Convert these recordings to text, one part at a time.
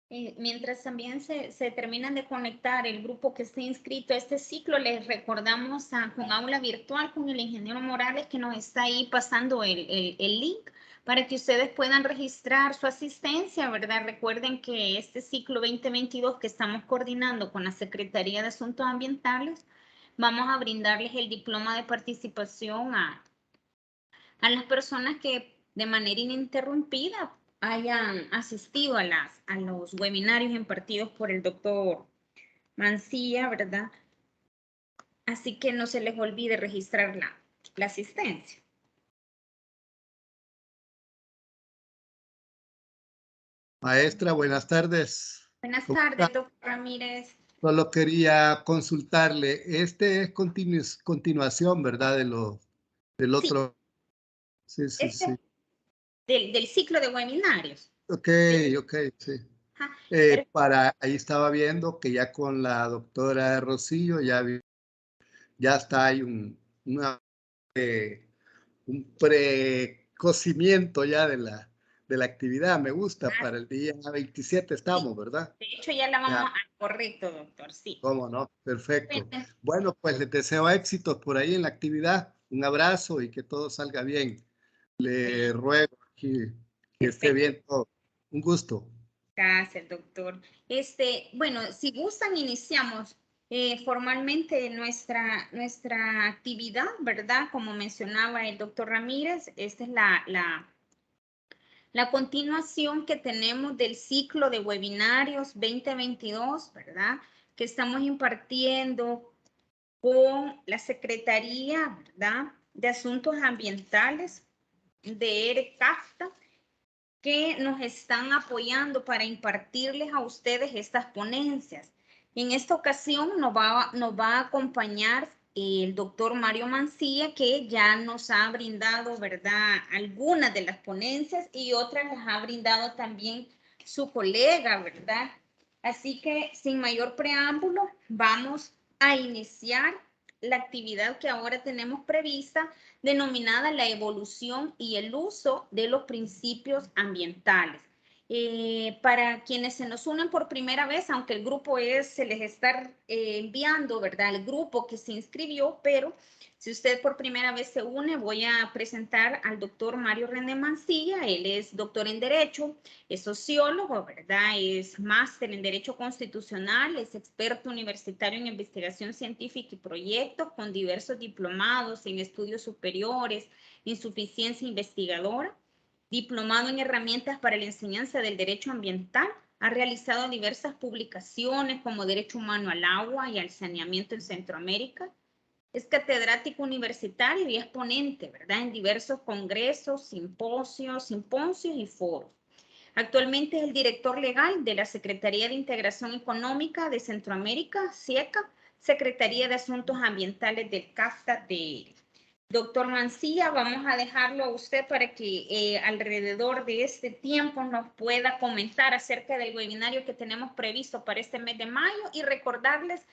Mientras también se terminan de conectar el grupo que esté inscrito a este ciclo, les recordamos con aula virtual con el ingeniero Morales que nos está ahí pasando el link para que ustedes puedan registrar su asistencia, ¿verdad? Recuerden que este ciclo 2022 que estamos coordinando con la Secretaría de Asuntos Ambientales, vamos a brindarles el diploma de participación a las personas que de manera ininterrumpida hayan asistido a los webinarios impartidos por el doctor Mancilla, ¿verdad? Así que no se les olvide registrar la asistencia. Maestra, buenas tardes. Buenas tardes, doctor Ramírez. Solo quería consultarle, este es continuación, ¿verdad? Del otro. Sí, sí, sí. Del ciclo de webinarios. Ok, sí. Ajá, ahí estaba viendo que ya con la doctora Rosillo ya está, hay un precocimiento ya de la actividad. Me gusta, para el día 27 estamos, ¿verdad? de hecho, ya la vamos correcto, doctor, sí. ¿Cómo no? Perfecto. Bueno, pues les deseo éxitos por ahí en la actividad. Un abrazo y que todo salga bien. Le ruego que esté bien todo. Un gusto. Gracias, doctor. Bueno, si gustan, iniciamos formalmente nuestra actividad, ¿verdad? Como mencionaba el doctor Ramírez, esta es la continuación que tenemos del ciclo de webinarios 2022, ¿verdad? Que estamos impartiendo con la Secretaría, ¿verdad? De Asuntos Ambientales de ERECAFTA, que nos están apoyando para impartirles a ustedes estas ponencias. En esta ocasión nos va a acompañar el doctor Mario Mancilla, que ya nos ha brindado, ¿verdad?, algunas de las ponencias y otras las ha brindado también su colega, ¿verdad? Así que sin mayor preámbulo, vamos a iniciar la actividad que ahora tenemos prevista, denominada la evolución y el uso de los principios ambientales. Para quienes se nos unen por primera vez, aunque el grupo se les está enviando, ¿verdad? El grupo que se inscribió, pero si usted por primera vez se une, voy a presentar al doctor Mario René Mancilla. Él es doctor en Derecho, es sociólogo, ¿verdad? Es máster en Derecho Constitucional, es experto universitario en investigación científica y proyectos, con diversos diplomados en estudios superiores, insuficiencia investigadora, diplomado en herramientas para la enseñanza del derecho ambiental. Ha realizado diversas publicaciones como Derecho Humano al Agua y al Saneamiento en Centroamérica. Es catedrático universitario y es ponente, ¿verdad?, en diversos congresos, simposios y foros. Actualmente es el director legal de la Secretaría de Integración Económica de Centroamérica, SIECA, Secretaría de Asuntos Ambientales del CAFTA de Doctor Mancilla, vamos a dejarlo a usted para que alrededor de este tiempo nos pueda comentar acerca del webinario que tenemos previsto para este mes de mayo y recordarles,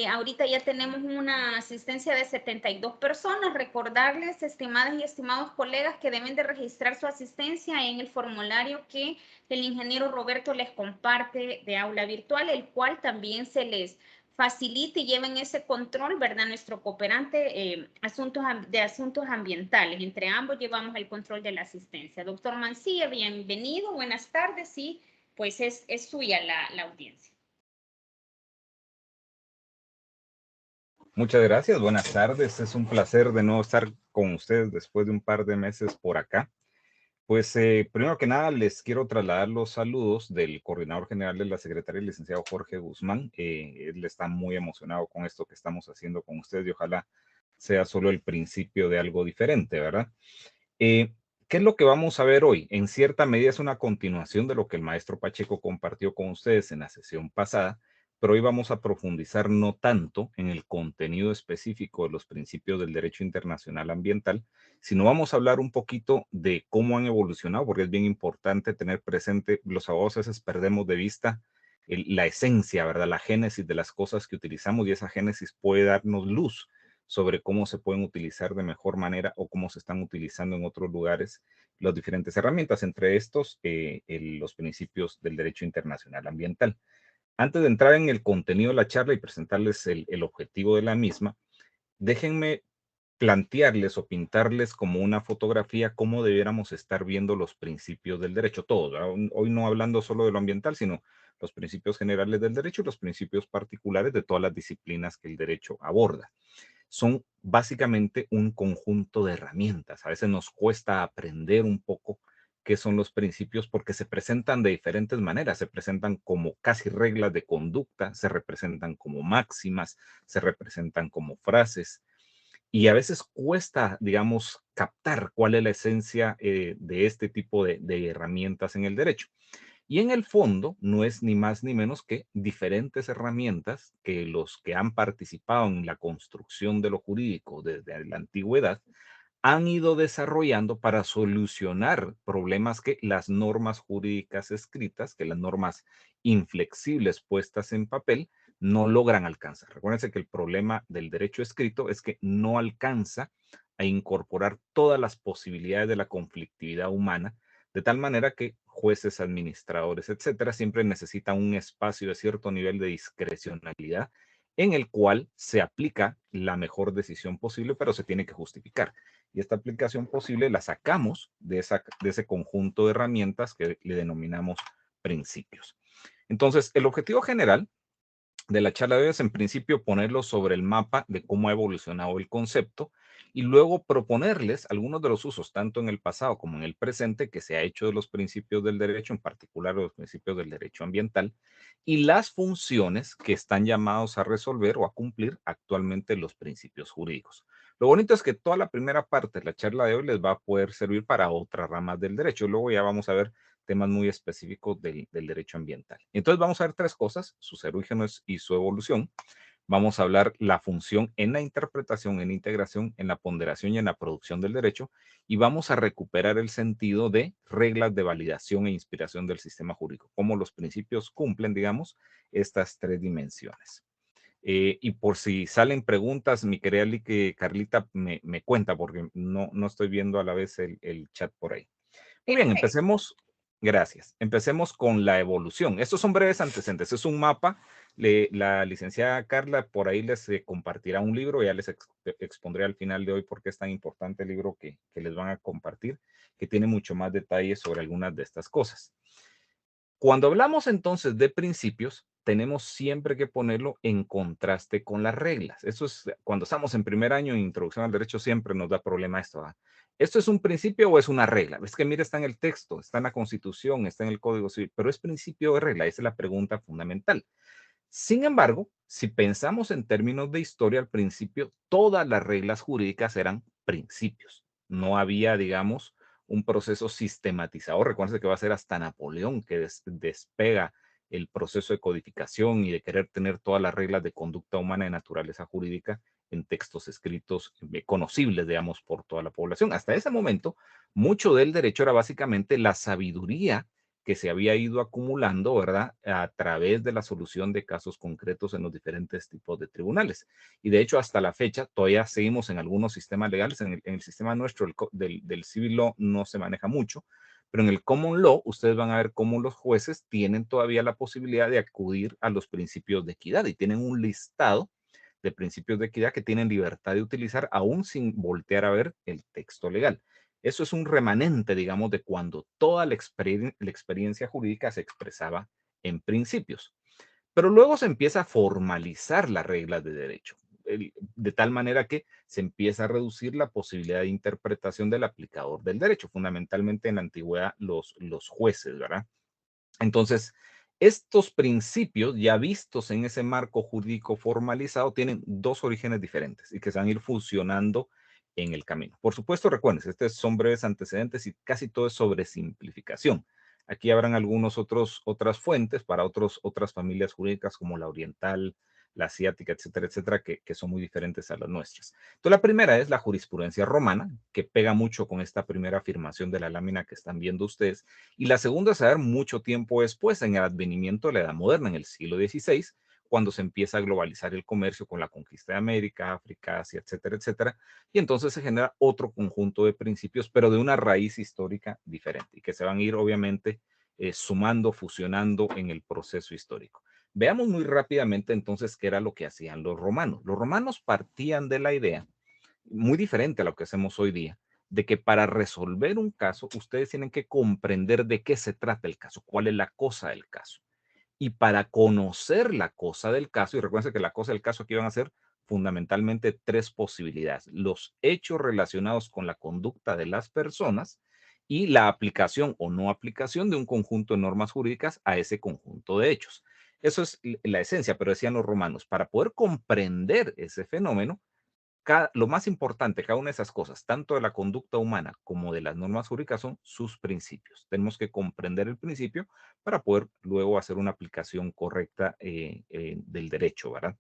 ahorita ya tenemos una asistencia de 72 personas, recordarles, estimadas y estimados colegas, que deben de registrar su asistencia en el formulario que el ingeniero Roberto les comparte de aula virtual, el cual también se les facilite y lleven ese control, ¿verdad? Nuestro cooperante de asuntos ambientales. Entre ambos llevamos el control de la asistencia. Doctor Mancilla, bienvenido, buenas tardes y pues es suya la audiencia. Muchas gracias, buenas tardes. Es un placer de nuevo estar con ustedes después de un par de meses por acá. Pues primero que nada les quiero trasladar los saludos del coordinador general de la Secretaría, el licenciado Jorge Guzmán. Él está muy emocionado con esto que estamos haciendo con ustedes y ojalá sea solo el principio de algo diferente, ¿verdad? ¿Qué es lo que vamos a ver hoy? En cierta medida es una continuación de lo que el maestro Pacheco compartió con ustedes en la sesión pasada, pero hoy vamos a profundizar no tanto en el contenido específico de los principios del derecho internacional ambiental, sino vamos a hablar un poquito de cómo han evolucionado, porque es bien importante tener presente, los abogados a veces perdemos de vista la esencia, ¿verdad? La génesis de las cosas que utilizamos, y esa génesis puede darnos luz sobre cómo se pueden utilizar de mejor manera o cómo se están utilizando en otros lugares las diferentes herramientas, entre estos los principios del derecho internacional ambiental. Antes de entrar en el contenido de la charla y presentarles el objetivo de la misma, déjenme plantearles o pintarles como una fotografía cómo debiéramos estar viendo los principios del derecho, todos, ¿verdad? Hoy no hablando solo de lo ambiental, sino los principios generales del derecho y los principios particulares de todas las disciplinas que el derecho aborda. Son básicamente un conjunto de herramientas. A veces nos cuesta aprender un poco qué son los principios porque se presentan de diferentes maneras. Se presentan como casi reglas de conducta, se representan como máximas, se representan como frases. Y a veces cuesta, digamos, captar cuál es la esencia de este tipo de herramientas en el derecho. Y en el fondo no es ni más ni menos que diferentes herramientas que los que han participado en la construcción de lo jurídico desde la antigüedad han ido desarrollando para solucionar problemas que las normas jurídicas escritas, que las normas inflexibles puestas en papel, no logran alcanzar. Recuérdense que el problema del derecho escrito es que no alcanza a incorporar todas las posibilidades de la conflictividad humana, de tal manera que jueces, administradores, etcétera, siempre necesitan un espacio de cierto nivel de discrecionalidad en el cual se aplica la mejor decisión posible, pero se tiene que justificar. Y esta aplicación posible la sacamos de ese conjunto de herramientas que le denominamos principios. Entonces, el objetivo general de la charla de hoy es en principio ponerlo sobre el mapa de cómo ha evolucionado el concepto y luego proponerles algunos de los usos, tanto en el pasado como en el presente, que se ha hecho de los principios del derecho, en particular de los principios del derecho ambiental, y las funciones que están llamados a resolver o a cumplir actualmente los principios jurídicos. Lo bonito es que toda la primera parte de la charla de hoy les va a poder servir para otras ramas del derecho. Luego ya vamos a ver temas muy específicos del derecho ambiental. Entonces vamos a ver tres cosas, sus orígenes y su evolución. Vamos a hablar la función en la interpretación, en la integración, en la ponderación y en la producción del derecho. Y vamos a recuperar el sentido de reglas de validación e inspiración del sistema jurídico, cómo los principios cumplen, digamos, estas tres dimensiones. Y por si salen preguntas, mi querida Carlita me cuenta, porque no estoy viendo a la vez el chat por ahí. Muy bien, empecemos. Gracias. Empecemos con la evolución. Estos son breves antecedentes. Es un mapa. La licenciada Carla por ahí les compartirá un libro. Ya les expondré al final de hoy por qué es tan importante el libro que les van a compartir, que tiene mucho más detalles sobre algunas de estas cosas. Cuando hablamos entonces de principios, tenemos siempre que ponerlo en contraste con las reglas. Eso es cuando estamos en primer año en introducción al derecho, siempre nos da problema esto, ¿verdad? ¿Esto es un principio o es una regla? Es que mira, está en el texto, está en la Constitución, está en el Código Civil, pero ¿es principio o regla? Esa es la pregunta fundamental. Sin embargo, si pensamos en términos de historia, al principio todas las reglas jurídicas eran principios. No había, digamos, un proceso sistematizado. Recuerden que va a ser hasta Napoleón que despega el proceso de codificación y de querer tener todas las reglas de conducta humana y naturaleza jurídica en textos escritos conocibles, digamos, por toda la población. Hasta ese momento, mucho del derecho era básicamente la sabiduría que se había ido acumulando, ¿verdad?, a través de la solución de casos concretos en los diferentes tipos de tribunales. Y de hecho, hasta la fecha, todavía seguimos en algunos sistemas legales. En el sistema nuestro del civil law no se maneja mucho, pero en el common law, ustedes van a ver cómo los jueces tienen todavía la posibilidad de acudir a los principios de equidad y tienen un listado de principios de equidad que tienen libertad de utilizar aún sin voltear a ver el texto legal. Eso es un remanente, digamos, de cuando toda la experiencia jurídica se expresaba en principios. Pero luego se empieza a formalizar las reglas de derecho, de tal manera que se empieza a reducir la posibilidad de interpretación del aplicador del derecho, fundamentalmente en la antigüedad los jueces, ¿verdad? Entonces, estos principios ya vistos en ese marco jurídico formalizado tienen dos orígenes diferentes y que se van a ir fusionando en el camino. Por supuesto, recuerden, estos son breves antecedentes y casi todo es sobre simplificación. Aquí habrán otras fuentes para otras familias jurídicas como la oriental, la asiática, etcétera, etcétera, que son muy diferentes a las nuestras. Entonces, la primera es la jurisprudencia romana, que pega mucho con esta primera afirmación de la lámina que están viendo ustedes. Y la segunda es a ver mucho tiempo después, en el advenimiento de la Edad Moderna, en el siglo XVI, cuando se empieza a globalizar el comercio con la conquista de América, África, Asia, etcétera, etcétera. Y entonces se genera otro conjunto de principios, pero de una raíz histórica diferente y que se van a ir obviamente sumando, fusionando en el proceso histórico. Veamos muy rápidamente entonces qué era lo que hacían los romanos. Los romanos partían de la idea, muy diferente a lo que hacemos hoy día, de que para resolver un caso ustedes tienen que comprender de qué se trata el caso, cuál es la cosa del caso. Y para conocer la cosa del caso, y recuerden que la cosa del caso aquí van a ser fundamentalmente tres posibilidades: los hechos relacionados con la conducta de las personas y la aplicación o no aplicación de un conjunto de normas jurídicas a ese conjunto de hechos. Eso es la esencia, pero decían los romanos, para poder comprender ese fenómeno, lo más importante, cada una de esas cosas, tanto de la conducta humana como de las normas jurídicas, son sus principios. Tenemos que comprender el principio para poder luego hacer una aplicación correcta del derecho, ¿verdad?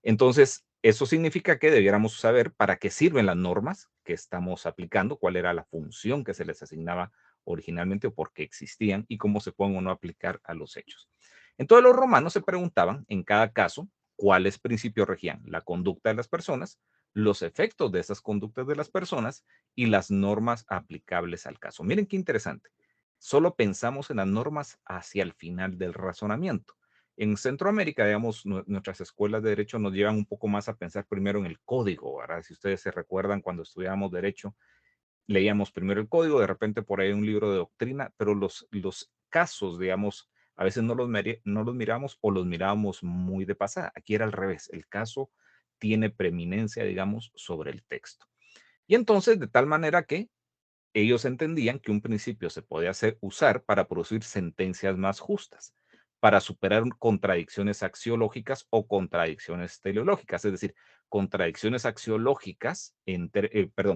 Entonces, eso significa que debiéramos saber para qué sirven las normas que estamos aplicando, cuál era la función que se les asignaba originalmente o por qué existían y cómo se pueden o no aplicar a los hechos. Entonces, los romanos se preguntaban en cada caso cuáles principios regían la conducta de las personas, los efectos de esas conductas de las personas y las normas aplicables al caso. Miren qué interesante. Solo pensamos en las normas hacia el final del razonamiento. En Centroamérica, digamos, nuestras escuelas de derecho nos llevan un poco más a pensar primero en el código, ¿verdad? Si ustedes se recuerdan, cuando estudiábamos derecho, leíamos primero el código, de repente por ahí un libro de doctrina, pero los casos, digamos, a veces no los miramos o los mirábamos muy de pasada. Aquí era al revés, el caso tiene preeminencia, digamos, sobre el texto. Y entonces, de tal manera que ellos entendían que un principio se podía usar para producir sentencias más justas, para superar contradicciones axiológicas o contradicciones teleológicas, es decir, contradicciones axiológicas,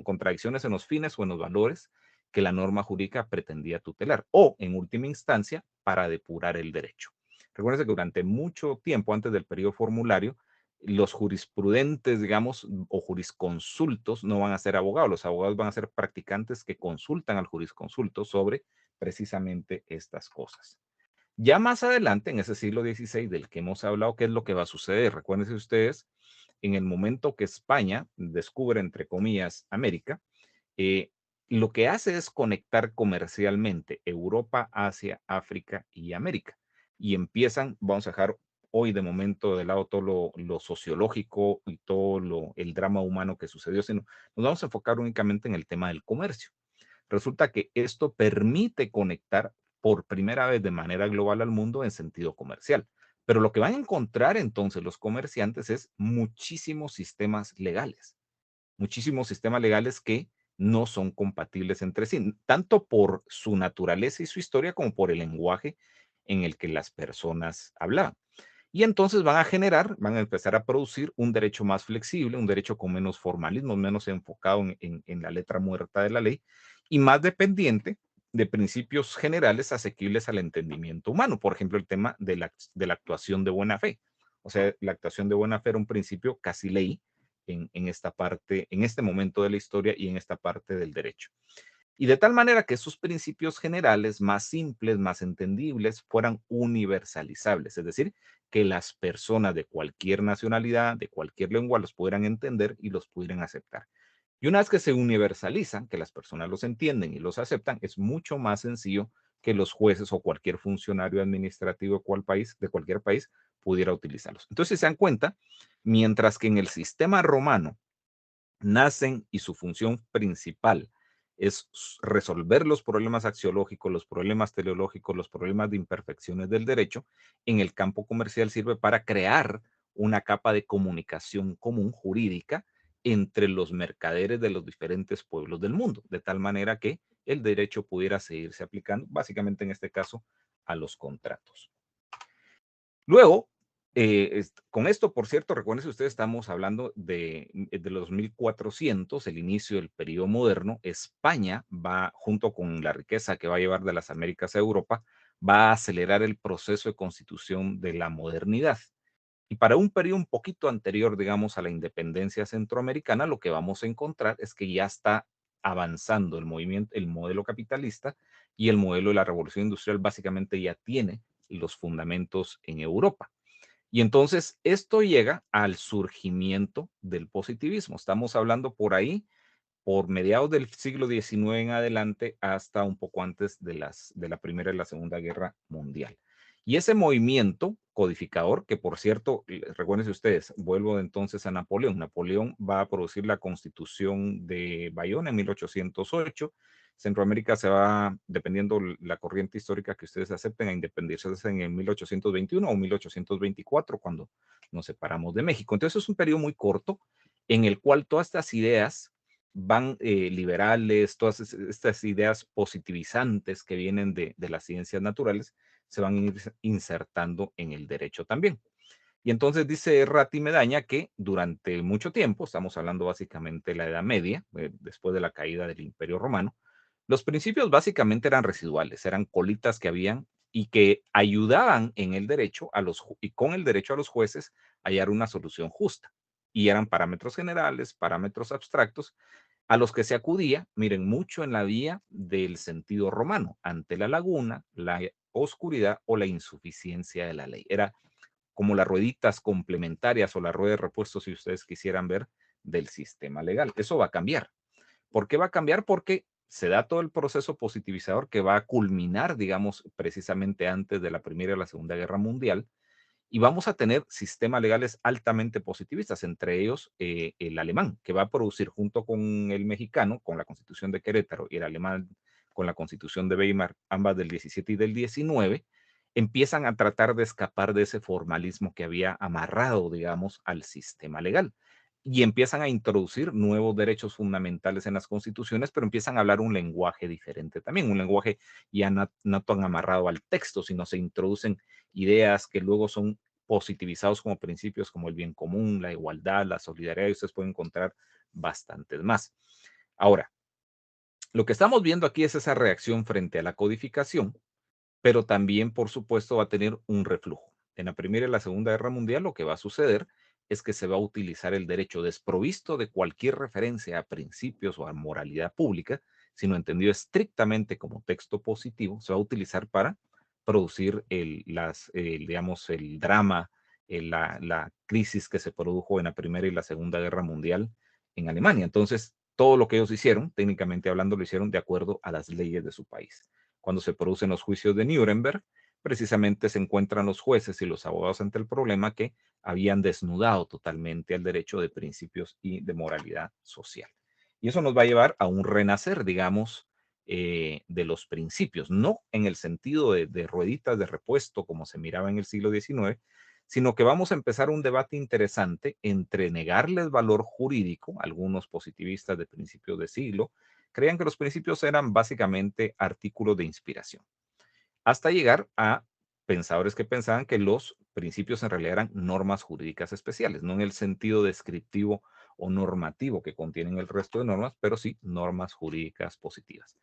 contradicciones en los fines o en los valores que la norma jurídica pretendía tutelar, o en última instancia, para depurar el derecho. Recuerden que durante mucho tiempo antes del periodo formulario, los jurisprudentes, digamos, o jurisconsultos no van a ser abogados. Los abogados van a ser practicantes que consultan al jurisconsulto sobre precisamente estas cosas. Ya más adelante, en ese siglo XVI del que hemos hablado, ¿qué es lo que va a suceder? Recuérdense ustedes, en el momento que España descubre, entre comillas, América, lo que hace es conectar comercialmente Europa, Asia, África y América. Y empiezan, vamos a dejar hoy de momento de lado todo lo sociológico y todo el drama humano que sucedió, sino nos vamos a enfocar únicamente en el tema del comercio. Resulta que esto permite conectar por primera vez de manera global al mundo en sentido comercial. Pero lo que van a encontrar entonces los comerciantes es muchísimos sistemas legales que no son compatibles entre sí, tanto por su naturaleza y su historia como por el lenguaje en el que las personas hablaban. Y entonces van a empezar a producir un derecho más flexible, un derecho con menos formalismo, menos enfocado en la letra muerta de la ley y más dependiente de principios generales asequibles al entendimiento humano. Por ejemplo, el tema de la actuación de buena fe. O sea, la actuación de buena fe era un principio casi ley en esta parte, en este momento de la historia y en esta parte del derecho. Y de tal manera que esos principios generales más simples, más entendibles, fueran universalizables, es decir, que las personas de cualquier nacionalidad, de cualquier lengua, los pudieran entender y los pudieran aceptar. Y una vez que se universalizan, que las personas los entienden y los aceptan, es mucho más sencillo que los jueces o cualquier funcionario administrativo de cualquier país pudiera utilizarlos. Entonces, si se dan cuenta, mientras que en el sistema romano nacen y su función principal es resolver los problemas axiológicos, los problemas teleológicos, los problemas de imperfecciones del derecho, en el campo comercial sirve para crear una capa de comunicación común jurídica entre los mercaderes de los diferentes pueblos del mundo, de tal manera que el derecho pudiera seguirse aplicando, básicamente en este caso, a los contratos. Luego, con esto, por cierto, recuerden, si ustedes estamos hablando de los 1400, el inicio del periodo moderno. España va, junto con la riqueza que va a llevar de las Américas a Europa, va a acelerar el proceso de constitución de la modernidad. Y para un periodo un poquito anterior, digamos, a la independencia centroamericana, lo que vamos a encontrar es que ya está avanzando el modelo capitalista, y el modelo de la revolución industrial básicamente ya tiene los fundamentos en Europa. Y entonces esto llega al surgimiento del positivismo. Estamos hablando por ahí, por mediados del siglo XIX en adelante, hasta un poco antes de la Primera y la Segunda Guerra Mundial. Y ese movimiento codificador, que por cierto, recuérdense ustedes, vuelvo entonces a Napoleón. Napoleón va a producir la Constitución de Bayona en 1808. Centroamérica se va, dependiendo la corriente histórica que ustedes acepten, a independizarse en el 1821 o 1824, cuando nos separamos de México. Entonces es un periodo muy corto en el cual todas estas ideas van liberales, todas estas ideas positivizantes que vienen de las ciencias naturales, se van a ir insertando en el derecho también. Y entonces dice Ratti Medaña que durante mucho tiempo, estamos hablando básicamente de la Edad Media, después de la caída del Imperio Romano, los principios básicamente eran residuales, eran colitas que habían y que ayudaban en el derecho y con el derecho a los jueces a hallar una solución justa. Y eran parámetros generales, parámetros abstractos, a los que se acudía, miren, mucho en la vía del sentido romano, ante la laguna, la oscuridad o la insuficiencia de la ley. Era como las rueditas complementarias o la rueda de repuesto, si ustedes quisieran ver, del sistema legal. Eso va a cambiar. ¿Por qué va a cambiar? Porque se da todo el proceso positivizador que va a culminar, digamos, precisamente antes de la Primera y la Segunda Guerra Mundial, y vamos a tener sistemas legales altamente positivistas, entre ellos el alemán, que va a producir junto con el mexicano, con la Constitución de Querétaro, y el alemán con la Constitución de Weimar, ambas del 17 y del 19, empiezan a tratar de escapar de ese formalismo que había amarrado, digamos, al sistema legal. Y empiezan a introducir nuevos derechos fundamentales en las constituciones, pero empiezan a hablar un lenguaje diferente también, un lenguaje ya no tan amarrado al texto, sino se introducen ideas que luego son positivizados como principios como el bien común, la igualdad, la solidaridad, y ustedes pueden encontrar bastantes más. Ahora, lo que estamos viendo aquí es esa reacción frente a la codificación, pero también, por supuesto, va a tener un reflujo. En la Primera y la Segunda Guerra Mundial lo que va a suceder es que se va a utilizar el derecho desprovisto de cualquier referencia a principios o a moralidad pública, sino entendido estrictamente como texto positivo, se va a utilizar para producir digamos, el drama, la crisis que se produjo en la Primera y la Segunda Guerra Mundial en Alemania. Entonces, todo lo que ellos hicieron, técnicamente hablando, lo hicieron de acuerdo a las leyes de su país. Cuando se producen los juicios de Nuremberg, precisamente se encuentran los jueces y los abogados ante el problema que habían desnudado totalmente el derecho de principios y de moralidad social. Y eso nos va a llevar a un renacer, digamos, de los principios, no en el sentido de rueditas de repuesto como se miraba en el siglo XIX, sino que vamos a empezar un debate interesante entre negarles valor jurídico, algunos positivistas de principios de siglo, creían que los principios eran básicamente artículos de inspiración, hasta llegar a pensadores que pensaban que los principios en realidad eran normas jurídicas especiales, no en el sentido descriptivo o normativo que contienen el resto de normas, pero sí normas jurídicas positivas.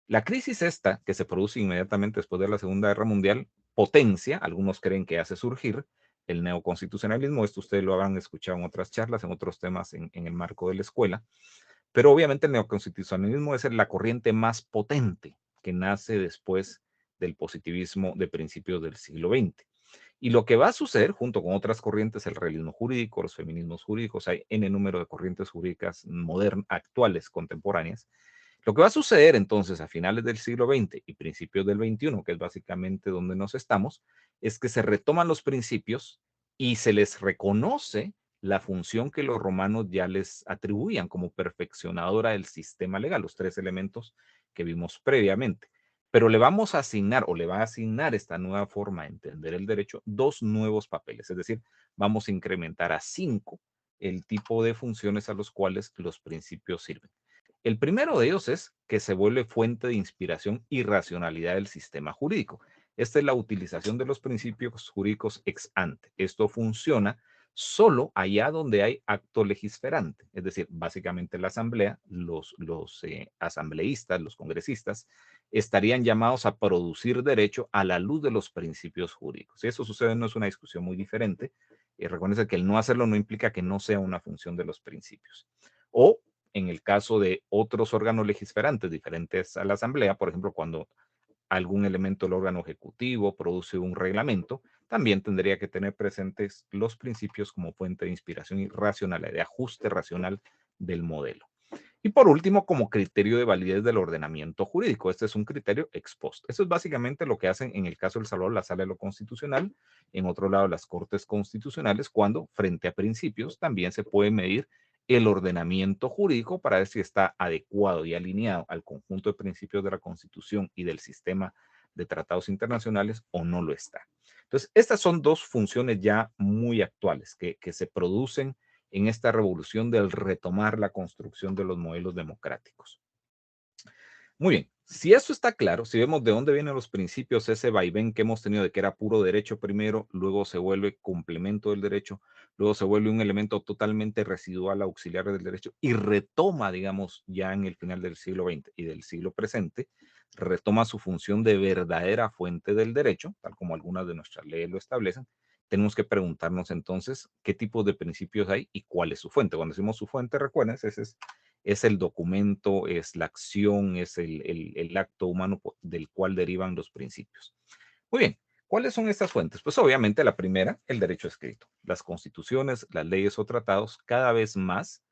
La crisis esta, que se produce inmediatamente después de la Segunda Guerra Mundial, potencia, algunos creen que hace surgir el neoconstitucionalismo, esto ustedes lo habrán escuchado en otras charlas, en otros temas en el marco de la escuela, pero obviamente el neoconstitucionalismo es la corriente más potente que nace después del positivismo de principios del siglo XX. Y lo que va a suceder, junto con otras corrientes, el realismo jurídico, los feminismos jurídicos, hay N número de corrientes jurídicas modernas, actuales, contemporáneas. Lo que va a suceder entonces a finales del siglo XX y principios del XXI, que es básicamente donde nos estamos, es que se retoman los principios y se les reconoce la función que los romanos ya les atribuían como perfeccionadora del sistema legal, los tres elementos que vimos previamente. Pero le vamos a asignar o le va a asignar esta nueva forma de entender el derecho dos nuevos papeles, es decir, vamos a incrementar a 5 el tipo de funciones a los cuales los principios sirven. El primero de ellos es que se vuelve fuente de inspiración y racionalidad del sistema jurídico. Esta es la utilización de los principios jurídicos ex ante. Esto funciona solo allá donde hay acto legisferante, es decir, básicamente la asamblea, los asambleístas, los congresistas, estarían llamados a producir derecho a la luz de los principios jurídicos. Si eso sucede, no es una discusión muy diferente. Reconoce que el no hacerlo no implica que no sea una función de los principios. O en el caso de otros órganos legisferantes diferentes a la asamblea, por ejemplo, cuando algún elemento del órgano ejecutivo produce un reglamento, también tendría que tener presentes los principios como fuente de inspiración y racionalidad, de ajuste racional del modelo. Y por último, como criterio de validez del ordenamiento jurídico. Este es un criterio ex post. Eso es básicamente lo que hacen en el caso de El Salvador la Sala de lo Constitucional, en otro lado las Cortes Constitucionales, cuando frente a principios también se puede medir el ordenamiento jurídico para ver si está adecuado y alineado al conjunto de principios de la Constitución y del sistema de tratados internacionales o no lo está. Entonces, estas son dos funciones ya muy actuales que se producen en esta revolución del retomar la construcción de los modelos democráticos. Muy bien, si eso está claro, si vemos de dónde vienen los principios, ese vaivén que hemos tenido de que era puro derecho primero, luego se vuelve complemento del derecho, luego se vuelve un elemento totalmente residual, auxiliar del derecho, y retoma, digamos, ya en el final del siglo XX y del siglo presente, retoma su función de verdadera fuente del derecho, tal como algunas de nuestras leyes lo establecen. Tenemos que preguntarnos entonces qué tipos de principios hay y cuál es su fuente. Cuando decimos su fuente, recuerden, ese es el documento, es la acción, es el acto humano del cual derivan los principios. Muy bien, ¿cuáles son estas fuentes? Pues obviamente la primera, el derecho escrito. Las constituciones, las leyes o tratados, cada vez más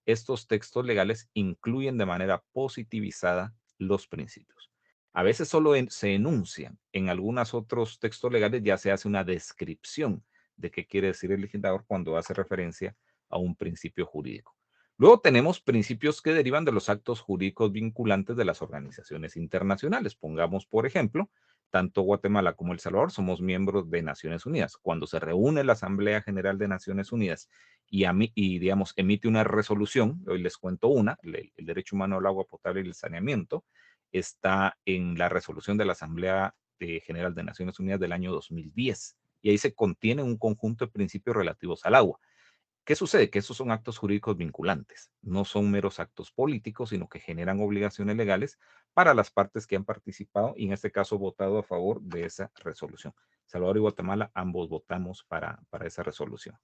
estos textos legales incluyen de manera positivizada los principios. A veces solo se enuncian, en algunos otros textos legales ya se hace una descripción de qué quiere decir el legislador cuando hace referencia a un principio jurídico. Luego tenemos principios que derivan de los actos jurídicos vinculantes de las organizaciones internacionales. Pongamos, por ejemplo, tanto Guatemala como El Salvador somos miembros de Naciones Unidas. Cuando se reúne la Asamblea General de Naciones Unidas y digamos, emite una resolución, hoy les cuento una, el derecho humano al agua potable y el saneamiento, está en la resolución de la Asamblea General de Naciones Unidas del año 2010. Y ahí se contiene un conjunto de principios relativos al agua. ¿Qué sucede? Que esos son actos jurídicos vinculantes, no son meros actos políticos, sino que generan obligaciones legales para las partes que han participado y en este caso votado a favor de esa resolución. Salvador y Guatemala ambos votamos para esa resolución.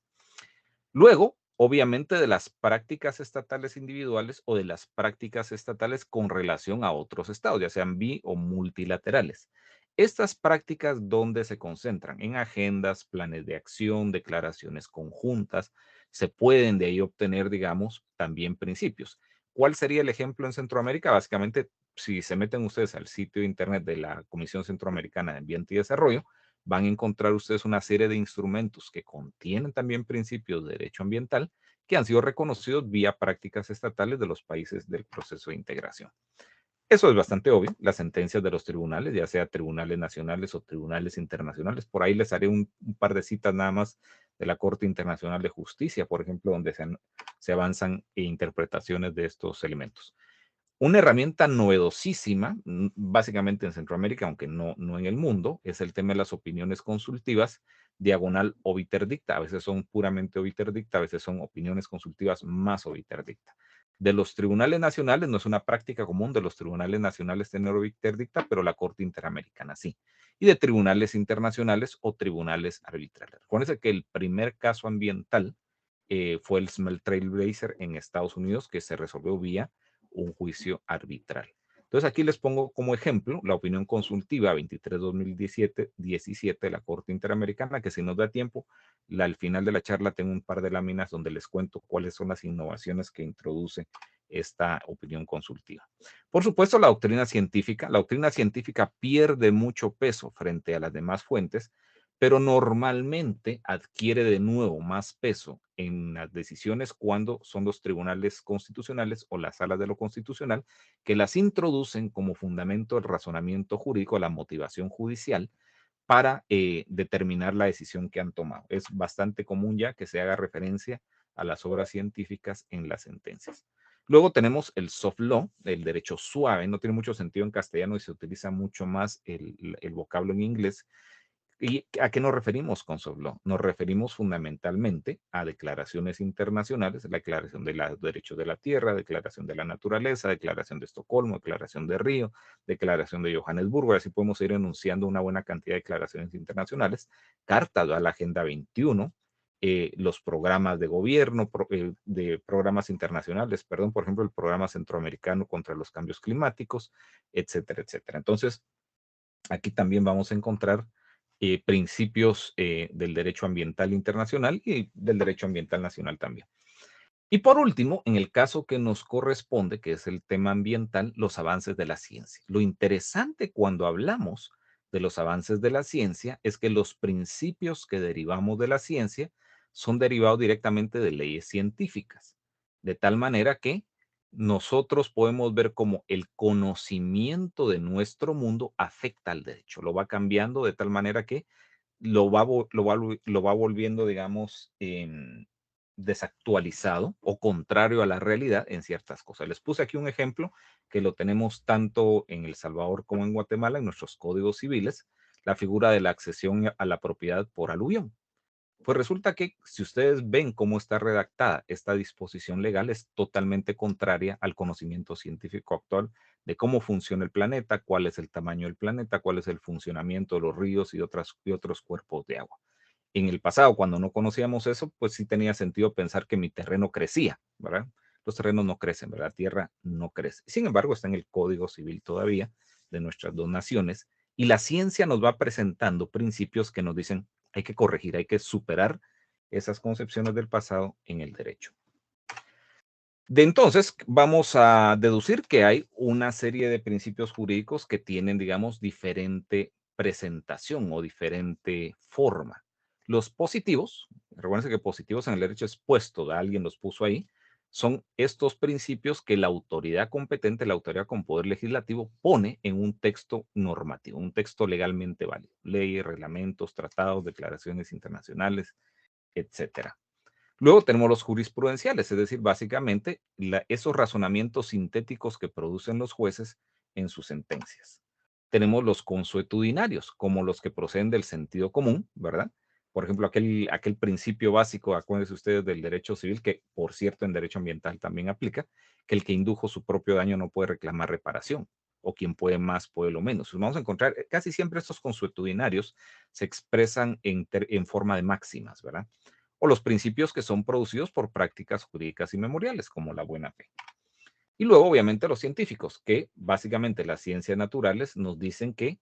Luego, obviamente, de las prácticas estatales individuales o de las prácticas estatales con relación a otros estados, ya sean bi o multilaterales. Estas prácticas, ¿dónde se concentran? En agendas, planes de acción, declaraciones conjuntas. Se pueden de ahí obtener, digamos, también principios. ¿Cuál sería el ejemplo en Centroamérica? Básicamente, si se meten ustedes al sitio de internet de la Comisión Centroamericana de Ambiente y Desarrollo, van a encontrar ustedes una serie de instrumentos que contienen también principios de derecho ambiental que han sido reconocidos vía prácticas estatales de los países del proceso de integración. Eso es bastante obvio, las sentencias de los tribunales, ya sea tribunales nacionales o tribunales internacionales. Por ahí les haré un par de citas nada más de la Corte Internacional de Justicia, por ejemplo, donde se avanzan interpretaciones de estos elementos. Una herramienta novedosísima, básicamente en Centroamérica, aunque no en el mundo, es el tema de las opiniones consultivas, diagonal obiter dicta. A veces son puramente obiter dicta, a veces son opiniones consultivas más obiter dicta. De los tribunales nacionales, no es una práctica común de los tribunales nacionales tener obiter dicta, pero la Corte Interamericana sí. Y de tribunales internacionales o tribunales arbitrales. Recuérdense que el primer caso ambiental fue el Smelt Trailblazer en Estados Unidos, que se resolvió vía un juicio arbitral. Entonces aquí les pongo como ejemplo la opinión consultiva 23-2017 de la Corte Interamericana, que si nos da tiempo, al final de la charla tengo un par de láminas donde les cuento cuáles son las innovaciones que introduce esta opinión consultiva. Por supuesto, la doctrina científica pierde mucho peso frente a las demás fuentes, pero normalmente adquiere de nuevo más peso en las decisiones cuando son los tribunales constitucionales o las salas de lo constitucional que las introducen como fundamento del razonamiento jurídico, la motivación judicial para determinar la decisión que han tomado. Es bastante común ya que se haga referencia a las obras científicas en las sentencias. Luego tenemos el soft law, el derecho suave, no tiene mucho sentido en castellano y se utiliza mucho más el vocablo en inglés. ¿Y a qué nos referimos con soft law? Nos referimos fundamentalmente a declaraciones internacionales, la Declaración de los Derechos de la Tierra, Declaración de la Naturaleza, Declaración de Estocolmo, Declaración de Río, Declaración de Johannesburgo, así podemos ir enunciando una buena cantidad de declaraciones internacionales, Carta a la Agenda 21, los programas de gobierno, de programas internacionales, perdón, por ejemplo, el Programa Centroamericano contra los Cambios Climáticos, etcétera, etcétera. Entonces, Aquí también vamos a encontrar principios del derecho ambiental internacional y del derecho ambiental nacional también. Y por último, en el caso que nos corresponde, que es el tema ambiental, los avances de la ciencia. Lo interesante cuando hablamos de los avances de la ciencia es que los principios que derivamos de la ciencia son derivados directamente de leyes científicas, de tal manera que nosotros podemos ver cómo el conocimiento de nuestro mundo afecta al derecho, lo va cambiando de tal manera que lo va volviendo, digamos, desactualizado o contrario a la realidad en ciertas cosas. Les puse aquí un ejemplo que lo tenemos tanto en El Salvador como en Guatemala, en nuestros códigos civiles, la figura de la accesión a la propiedad por aluvión. Pues resulta que si ustedes ven cómo está redactada esta disposición legal, es totalmente contraria al conocimiento científico actual de cómo funciona el planeta, cuál es el tamaño del planeta, cuál es el funcionamiento de los ríos y otros cuerpos de agua. En el pasado, cuando no conocíamos eso, pues sí tenía sentido pensar que mi terreno crecía, ¿verdad? Los terrenos no crecen, ¿verdad? La tierra no crece. Sin embargo, está en el Código Civil todavía de nuestras dos naciones y la ciencia nos va presentando principios que nos dicen hay que corregir, hay que superar esas concepciones del pasado en el derecho. De entonces, vamos a deducir que hay una serie de principios jurídicos que tienen, digamos, diferente presentación o diferente forma. Los positivos, recuerden que positivos en el derecho es puesto, alguien los puso ahí, son estos principios que la autoridad competente, la autoridad con poder legislativo, pone en un texto normativo, un texto legalmente válido, leyes, reglamentos, tratados, declaraciones internacionales, etcétera. Luego tenemos los jurisprudenciales, es decir, básicamente esos razonamientos sintéticos que producen los jueces en sus sentencias. Tenemos los consuetudinarios, como los que proceden del sentido común, ¿verdad? Por ejemplo, aquel principio básico, acuérdense ustedes del derecho civil, que por cierto en derecho ambiental también aplica, que el que indujo su propio daño no puede reclamar reparación, o quien puede más puede lo menos. Vamos a encontrar casi siempre estos consuetudinarios se expresan en forma de máximas, ¿verdad? O los principios que son producidos por prácticas jurídicas y memoriales, como la buena fe. Y luego, obviamente, los científicos, que básicamente las ciencias naturales nos dicen que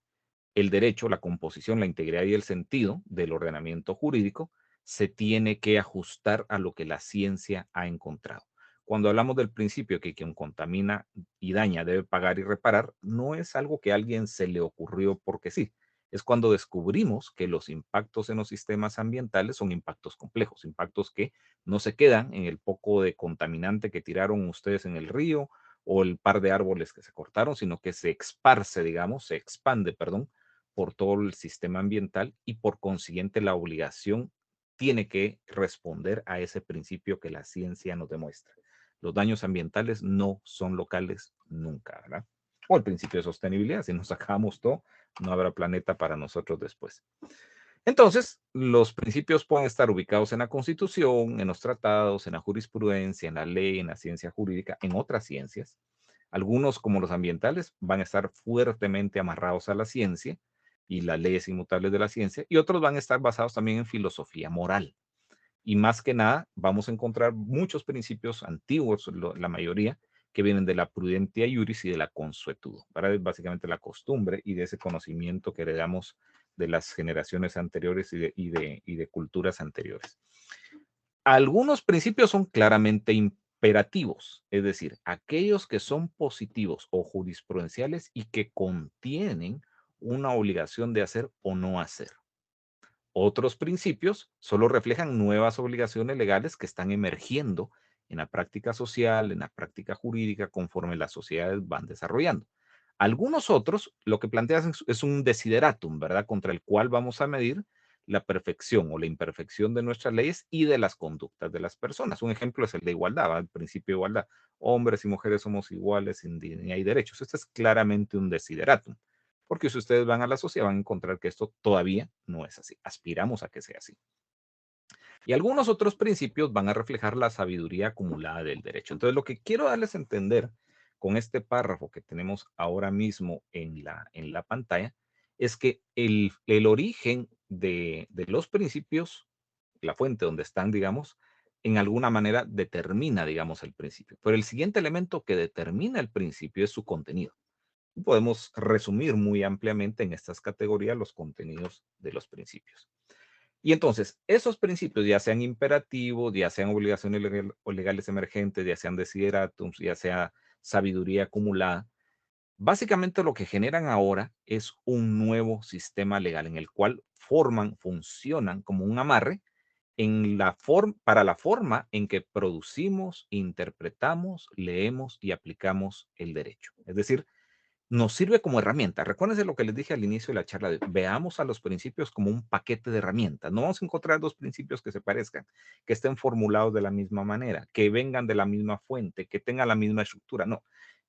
el derecho, la composición, la integridad y el sentido del ordenamiento jurídico se tiene que ajustar a lo que la ciencia ha encontrado. Cuando hablamos del principio que quien contamina y daña debe pagar y reparar, no es algo que a alguien se le ocurrió porque sí. Es cuando descubrimos que los impactos en los sistemas ambientales son impactos complejos, impactos que no se quedan en el poco de contaminante que tiraron ustedes en el río o el par de árboles que se cortaron, sino que se esparce, digamos, se expande, perdón, por todo el sistema ambiental y por consiguiente la obligación tiene que responder a ese principio que la ciencia nos demuestra. Los daños ambientales no son locales nunca, ¿verdad? O el principio de sostenibilidad, si nos sacamos todo, no habrá planeta para nosotros después. Entonces, los principios pueden estar ubicados en la Constitución, en los tratados, en la jurisprudencia, en la ley, en la ciencia jurídica, en otras ciencias. Algunos, como los ambientales, van a estar fuertemente amarrados a la ciencia y las leyes inmutables de la ciencia, y otros van a estar basados también en filosofía moral. Y más que nada, vamos a encontrar muchos principios antiguos, la mayoría, que vienen de la prudentia iuris y de la consuetudo, para básicamente la costumbre y de ese conocimiento que heredamos de las generaciones anteriores y de culturas anteriores. Algunos principios son claramente imperativos, es decir, aquellos que son positivos o jurisprudenciales y que contienen una obligación de hacer o no hacer. Otros principios solo reflejan nuevas obligaciones legales que están emergiendo en la práctica social, en la práctica jurídica, conforme las sociedades van desarrollando. Algunos otros lo que plantean es un desideratum, ¿verdad? Contra el cual vamos a medir la perfección o la imperfección de nuestras leyes y de las conductas de las personas. Un ejemplo es el de igualdad, ¿verdad? El principio de igualdad. Hombres y mujeres somos iguales sin dignidad y derechos. Este es claramente un desideratum. Porque si ustedes van a la sociedad van a encontrar que esto todavía no es así. Aspiramos a que sea así. Y algunos otros principios van a reflejar la sabiduría acumulada del derecho. Entonces, lo que quiero darles a entender con este párrafo que tenemos ahora mismo en la pantalla es que el origen de los principios, la fuente donde están, digamos, en alguna manera determina, digamos, el principio. Pero el siguiente elemento que determina el principio es su contenido. Podemos resumir muy ampliamente en estas categorías los contenidos de los principios. Y entonces, esos principios, ya sean imperativos, ya sean obligaciones o legales emergentes, ya sean desideratum, ya sea sabiduría acumulada, básicamente lo que generan ahora es un nuevo sistema legal en el cual funcionan como un amarre para la forma en que producimos, interpretamos, leemos y aplicamos el derecho. Es decir, nos sirve como herramienta. Recuérdense lo que les dije al inicio de la charla. Veamos a los principios como un paquete de herramientas. No vamos a encontrar dos principios que se parezcan, que estén formulados de la misma manera, que vengan de la misma fuente, que tengan la misma estructura. No,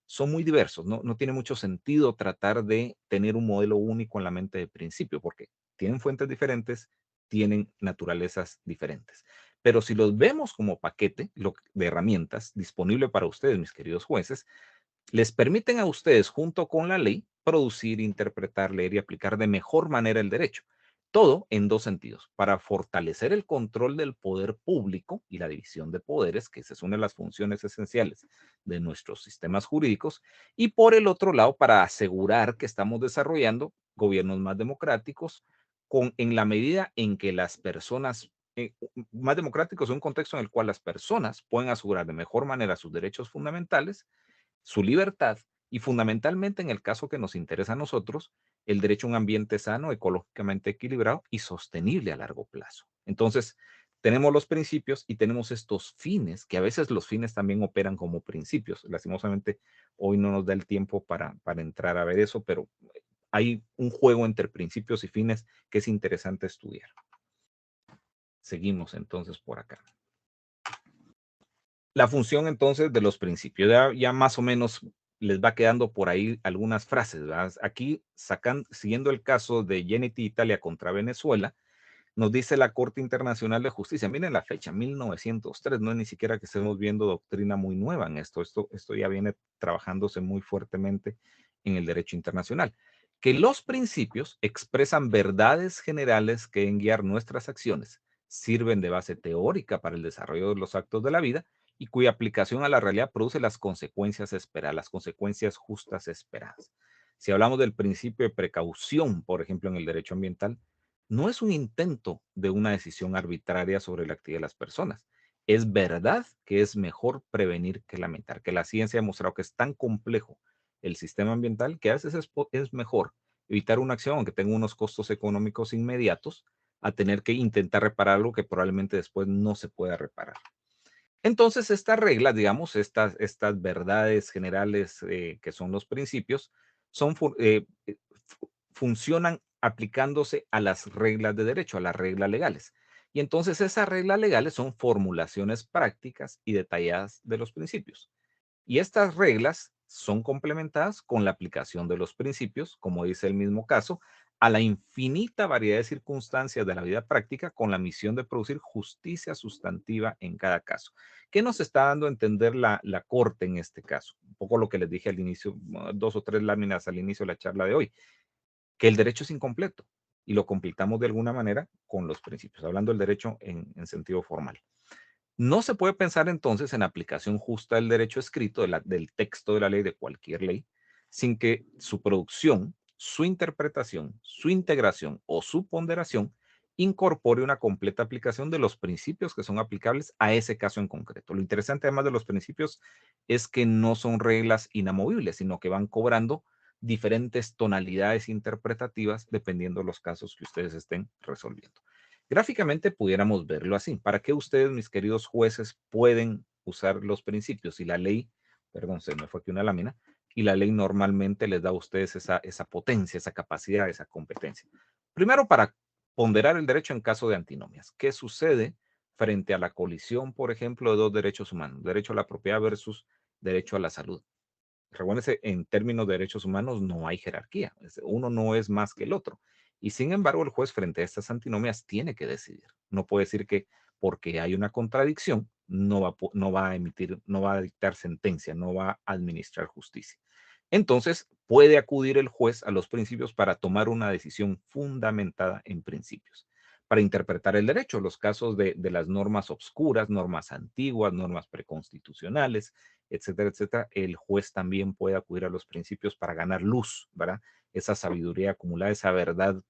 son muy diversos. No tiene mucho sentido tratar de tener un modelo único en la mente de principio, porque tienen fuentes diferentes, tienen naturalezas diferentes. Pero si los vemos como paquete de herramientas disponible para ustedes, mis queridos jueces, les permiten a ustedes, junto con la ley, producir, interpretar, leer y aplicar de mejor manera el derecho. Todo en dos sentidos: para fortalecer el control del poder público y la división de poderes, que esa es una de las funciones esenciales de nuestros sistemas jurídicos, y por el otro lado, para asegurar que estamos desarrollando gobiernos más democráticos, en la medida en que las personas, más democráticos en un contexto en el cual las personas pueden asegurar de mejor manera sus derechos fundamentales, su libertad y, fundamentalmente, en el caso que nos interesa a nosotros, el derecho a un ambiente sano, ecológicamente equilibrado y sostenible a largo plazo. Entonces, tenemos los principios y tenemos estos fines, que a veces los fines también operan como principios. Lastimosamente, hoy no nos da el tiempo para entrar a ver eso, pero hay un juego entre principios y fines que es interesante estudiar. Seguimos entonces por acá. La función entonces de los principios, ya más o menos les va quedando por ahí algunas frases, ¿verdad? Aquí siguiendo el caso de Geneti Italia contra Venezuela, nos dice la Corte Internacional de Justicia, miren la fecha, 1903, no es ni siquiera que estemos viendo doctrina muy nueva en esto ya viene trabajándose muy fuertemente en el derecho internacional, que los principios expresan verdades generales que deben guiar nuestras acciones, sirven de base teórica para el desarrollo de los actos de la vida y cuya aplicación a la realidad produce las consecuencias esperadas, las consecuencias justas esperadas. Si hablamos del principio de precaución, por ejemplo, en el derecho ambiental, no es un intento de una decisión arbitraria sobre la actividad de las personas. Es verdad que es mejor prevenir que lamentar, que la ciencia ha demostrado que es tan complejo el sistema ambiental que a veces es mejor evitar una acción, aunque tenga unos costos económicos inmediatos, a tener que intentar reparar algo que probablemente después no se pueda reparar. Entonces, estas reglas, digamos, estas verdades generales que son los principios, funcionan aplicándose a las reglas de derecho, a las reglas legales. Y entonces esas reglas legales son formulaciones prácticas y detalladas de los principios. Y estas reglas son complementadas con la aplicación de los principios, como dice el mismo caso, a la infinita variedad de circunstancias de la vida práctica con la misión de producir justicia sustantiva en cada caso. ¿Qué nos está dando a entender la Corte en este caso? Un poco lo que les dije al inicio, 2 o 3 láminas al inicio de la charla de hoy, que el derecho es incompleto y lo completamos de alguna manera con los principios, hablando del derecho en sentido formal. No se puede pensar entonces en aplicación justa del derecho escrito, del texto de la ley, de cualquier ley, sin que su producción, su interpretación, su integración o su ponderación incorpore una completa aplicación de los principios que son aplicables a ese caso en concreto. Lo interesante, además de los principios, es que no son reglas inamovibles, sino que van cobrando diferentes tonalidades interpretativas dependiendo de los casos que ustedes estén resolviendo. Gráficamente pudiéramos verlo así. ¿Para qué ustedes, mis queridos jueces, pueden usar los principios? Y la ley, perdón, se me fue aquí una lámina, y la ley normalmente les da a ustedes esa potencia, esa capacidad, esa competencia. Primero, para ponderar el derecho en caso de antinomias. ¿Qué sucede frente a la colisión, por ejemplo, de dos derechos humanos? Derecho a la propiedad versus derecho a la salud. Recuérdense, en términos de derechos humanos no hay jerarquía. Uno no es más que el otro. Y sin embargo, el juez frente a estas antinomias tiene que decidir. No puede decir que porque hay una contradicción no va a emitir, no va a dictar sentencia, no va a administrar justicia. Entonces, puede acudir el juez a los principios para tomar una decisión fundamentada en principios, para interpretar el derecho, los casos de las normas obscuras, normas antiguas, normas preconstitucionales, etcétera, etcétera, el juez también puede acudir a los principios para ganar luz, ¿verdad? Esa sabiduría acumulada, esa verdad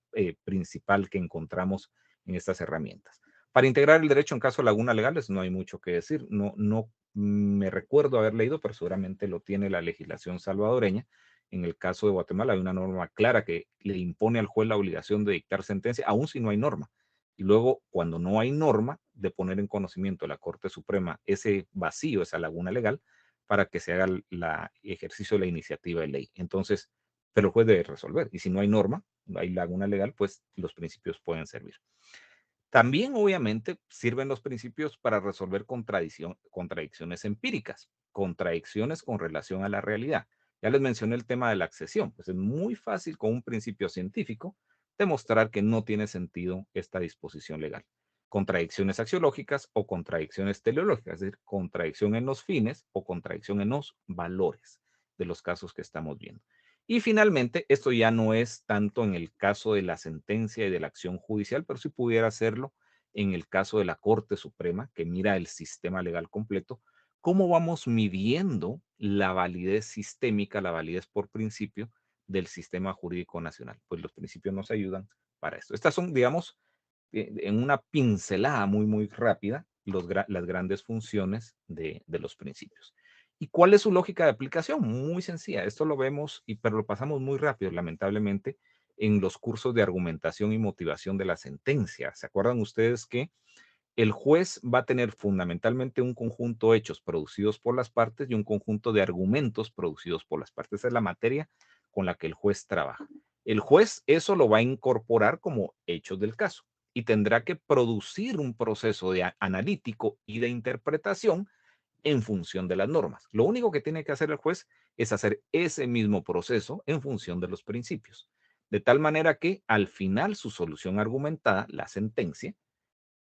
principal que encontramos en estas herramientas. Para integrar el derecho en caso de lagunas legales no hay mucho que decir. No me recuerdo haber leído, pero seguramente lo tiene la legislación salvadoreña. En el caso de Guatemala hay una norma clara que le impone al juez la obligación de dictar sentencia, aun si no hay norma. Y luego, cuando no hay norma, de poner en conocimiento de la Corte Suprema ese vacío, esa laguna legal, para que se haga el ejercicio de la iniciativa de ley. Entonces, pero el juez debe resolver. Y si no hay norma, no hay laguna legal, pues los principios pueden servir. También, obviamente, sirven los principios para resolver contradicciones empíricas, contradicciones con relación a la realidad. Ya les mencioné el tema de la accesión. Pues es muy fácil con un principio científico demostrar que no tiene sentido esta disposición legal. Contradicciones axiológicas o contradicciones teleológicas, es decir, contradicción en los fines o contradicción en los valores de los casos que estamos viendo. Y finalmente, esto ya no es tanto en el caso de la sentencia y de la acción judicial, pero sí pudiera hacerlo en el caso de la Corte Suprema, que mira el sistema legal completo. ¿Cómo vamos midiendo la validez sistémica, la validez por principio del sistema jurídico nacional? Pues los principios nos ayudan para esto. Estas son, digamos, en una pincelada muy rápida, las grandes funciones de los principios. ¿Y cuál es su lógica de aplicación? Muy sencilla. Esto lo vemos, pero lo pasamos muy rápido, lamentablemente, en los cursos de argumentación y motivación de la sentencia. ¿Se acuerdan ustedes que el juez va a tener fundamentalmente un conjunto de hechos producidos por las partes y un conjunto de argumentos producidos por las partes? Esa es la materia con la que el juez trabaja. El juez eso lo va a incorporar como hechos del caso y tendrá que producir un proceso analítico y de interpretación en función de las normas. Lo único que tiene que hacer el juez es hacer ese mismo proceso en función de los principios, de tal manera que al final su solución argumentada, la sentencia,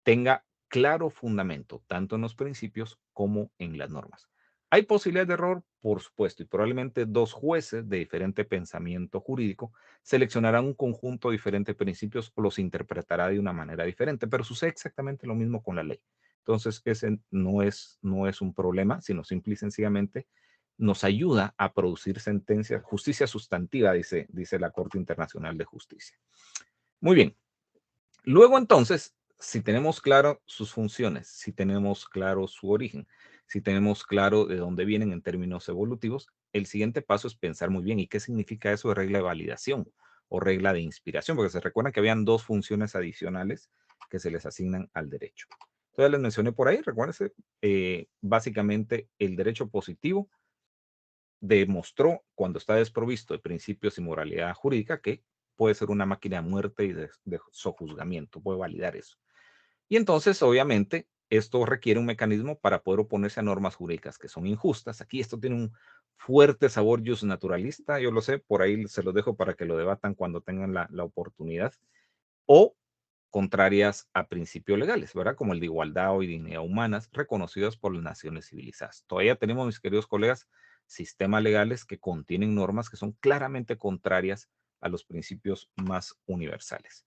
tenga claro fundamento, tanto en los principios como en las normas. ¿Hay posibilidad de error? Por supuesto, y probablemente dos jueces de diferente pensamiento jurídico seleccionarán un conjunto de diferentes principios o los interpretará de una manera diferente, pero sucede exactamente lo mismo con la ley. Entonces, ese no es un problema, sino simple y sencillamente nos ayuda a producir sentencias, justicia sustantiva, dice la Corte Internacional de Justicia. Muy bien. Luego, entonces, si tenemos claro sus funciones, si tenemos claro su origen, si tenemos claro de dónde vienen en términos evolutivos, el siguiente paso es pensar muy bien, ¿y qué significa eso de regla de validación o regla de inspiración? Porque se recuerdan que habían dos funciones adicionales que se les asignan al derecho. Entonces, les mencioné por ahí, recuérdense, básicamente el derecho positivo demostró, cuando está desprovisto de principios y moralidad jurídica, que puede ser una máquina de muerte y de sojuzgamiento, puede validar eso. Y entonces, obviamente, esto requiere un mecanismo para poder oponerse a normas jurídicas que son injustas. Aquí esto tiene un fuerte sabor justnaturalista, yo lo sé, por ahí se los dejo para que lo debatan cuando tengan la oportunidad, o contrarias a principios legales, ¿verdad? Como el de igualdad o dignidad humanas, reconocidos por las naciones civilizadas. Todavía tenemos, mis queridos colegas, sistemas legales que contienen normas que son claramente contrarias a los principios más universales.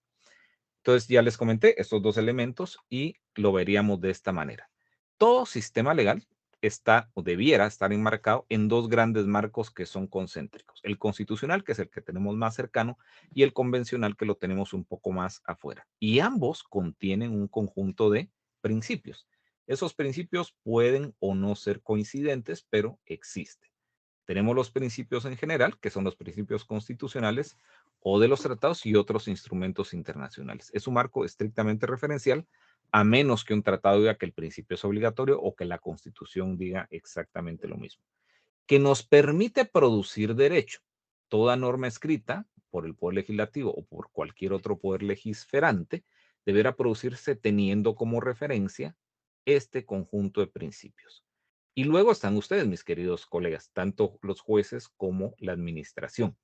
Entonces, ya les comenté estos dos elementos y lo veríamos de esta manera. Todo sistema legal está o debiera estar enmarcado en dos grandes marcos que son concéntricos. El constitucional, que es el que tenemos más cercano, y el convencional, que lo tenemos un poco más afuera. Y ambos contienen un conjunto de principios. Esos principios pueden o no ser coincidentes, pero existen. Tenemos los principios en general, que son los principios constitucionales o de los tratados y otros instrumentos internacionales. Es un marco estrictamente referencial, a menos que un tratado diga que el principio es obligatorio o que la Constitución diga exactamente lo mismo. Que nos permite producir derecho. Toda norma escrita por el Poder Legislativo o por cualquier otro poder legisferante deberá producirse teniendo como referencia este conjunto de principios. Y luego están ustedes, mis queridos colegas, tanto los jueces como la administración.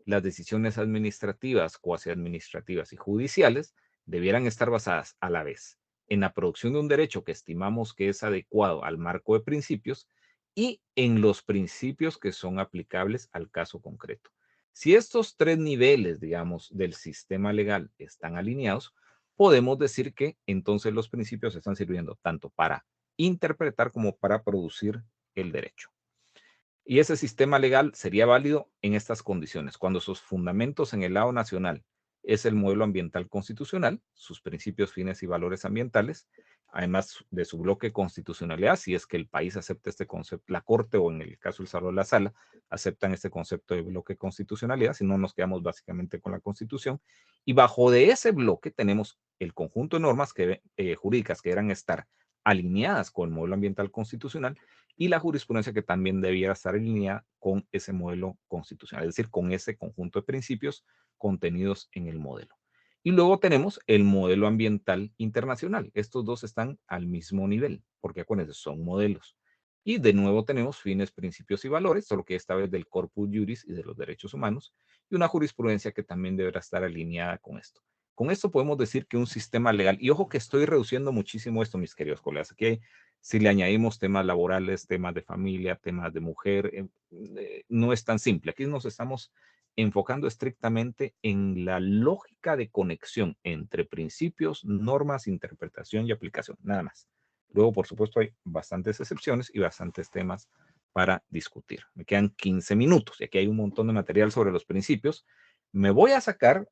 Las decisiones administrativas, cuasi administrativas y judiciales debieran estar basadas a la vez en la producción de un derecho que estimamos que es adecuado al marco de principios y en los principios que son aplicables al caso concreto. Si estos tres niveles, digamos, del sistema legal están alineados, podemos decir que entonces los principios están sirviendo tanto para interpretar como para producir el derecho. Y ese sistema legal sería válido en estas condiciones, cuando sus fundamentos en el lado nacional es el modelo ambiental constitucional, sus principios, fines y valores ambientales, además de su bloque de constitucionalidad, si es que el país acepta este concepto, la Corte o en el caso del Salón de la Sala, aceptan este concepto de bloque de constitucionalidad, si no nos quedamos básicamente con la Constitución, y bajo de ese bloque tenemos el conjunto de normas jurídicas que deberán estar alineadas con el modelo ambiental constitucional y la jurisprudencia que también debiera estar alineada con ese modelo constitucional, es decir, con ese conjunto de principios contenidos en el modelo. Y luego tenemos el modelo ambiental internacional. Estos dos están al mismo nivel, porque acuérdense, son modelos. Y de nuevo tenemos fines, principios y valores, solo que esta vez del corpus juris y de los derechos humanos, y una jurisprudencia que también deberá estar alineada con esto. Con esto podemos decir que un sistema legal, y ojo que estoy reduciendo muchísimo esto, mis queridos colegas, aquí si le añadimos temas laborales, temas de familia, temas de mujer, no es tan simple. Aquí nos estamos enfocando estrictamente en la lógica de conexión entre principios, normas, interpretación y aplicación, nada más. Luego, por supuesto, hay bastantes excepciones y bastantes temas para discutir. Me quedan 15 minutos y aquí hay un montón de material sobre los principios. Me voy a escapar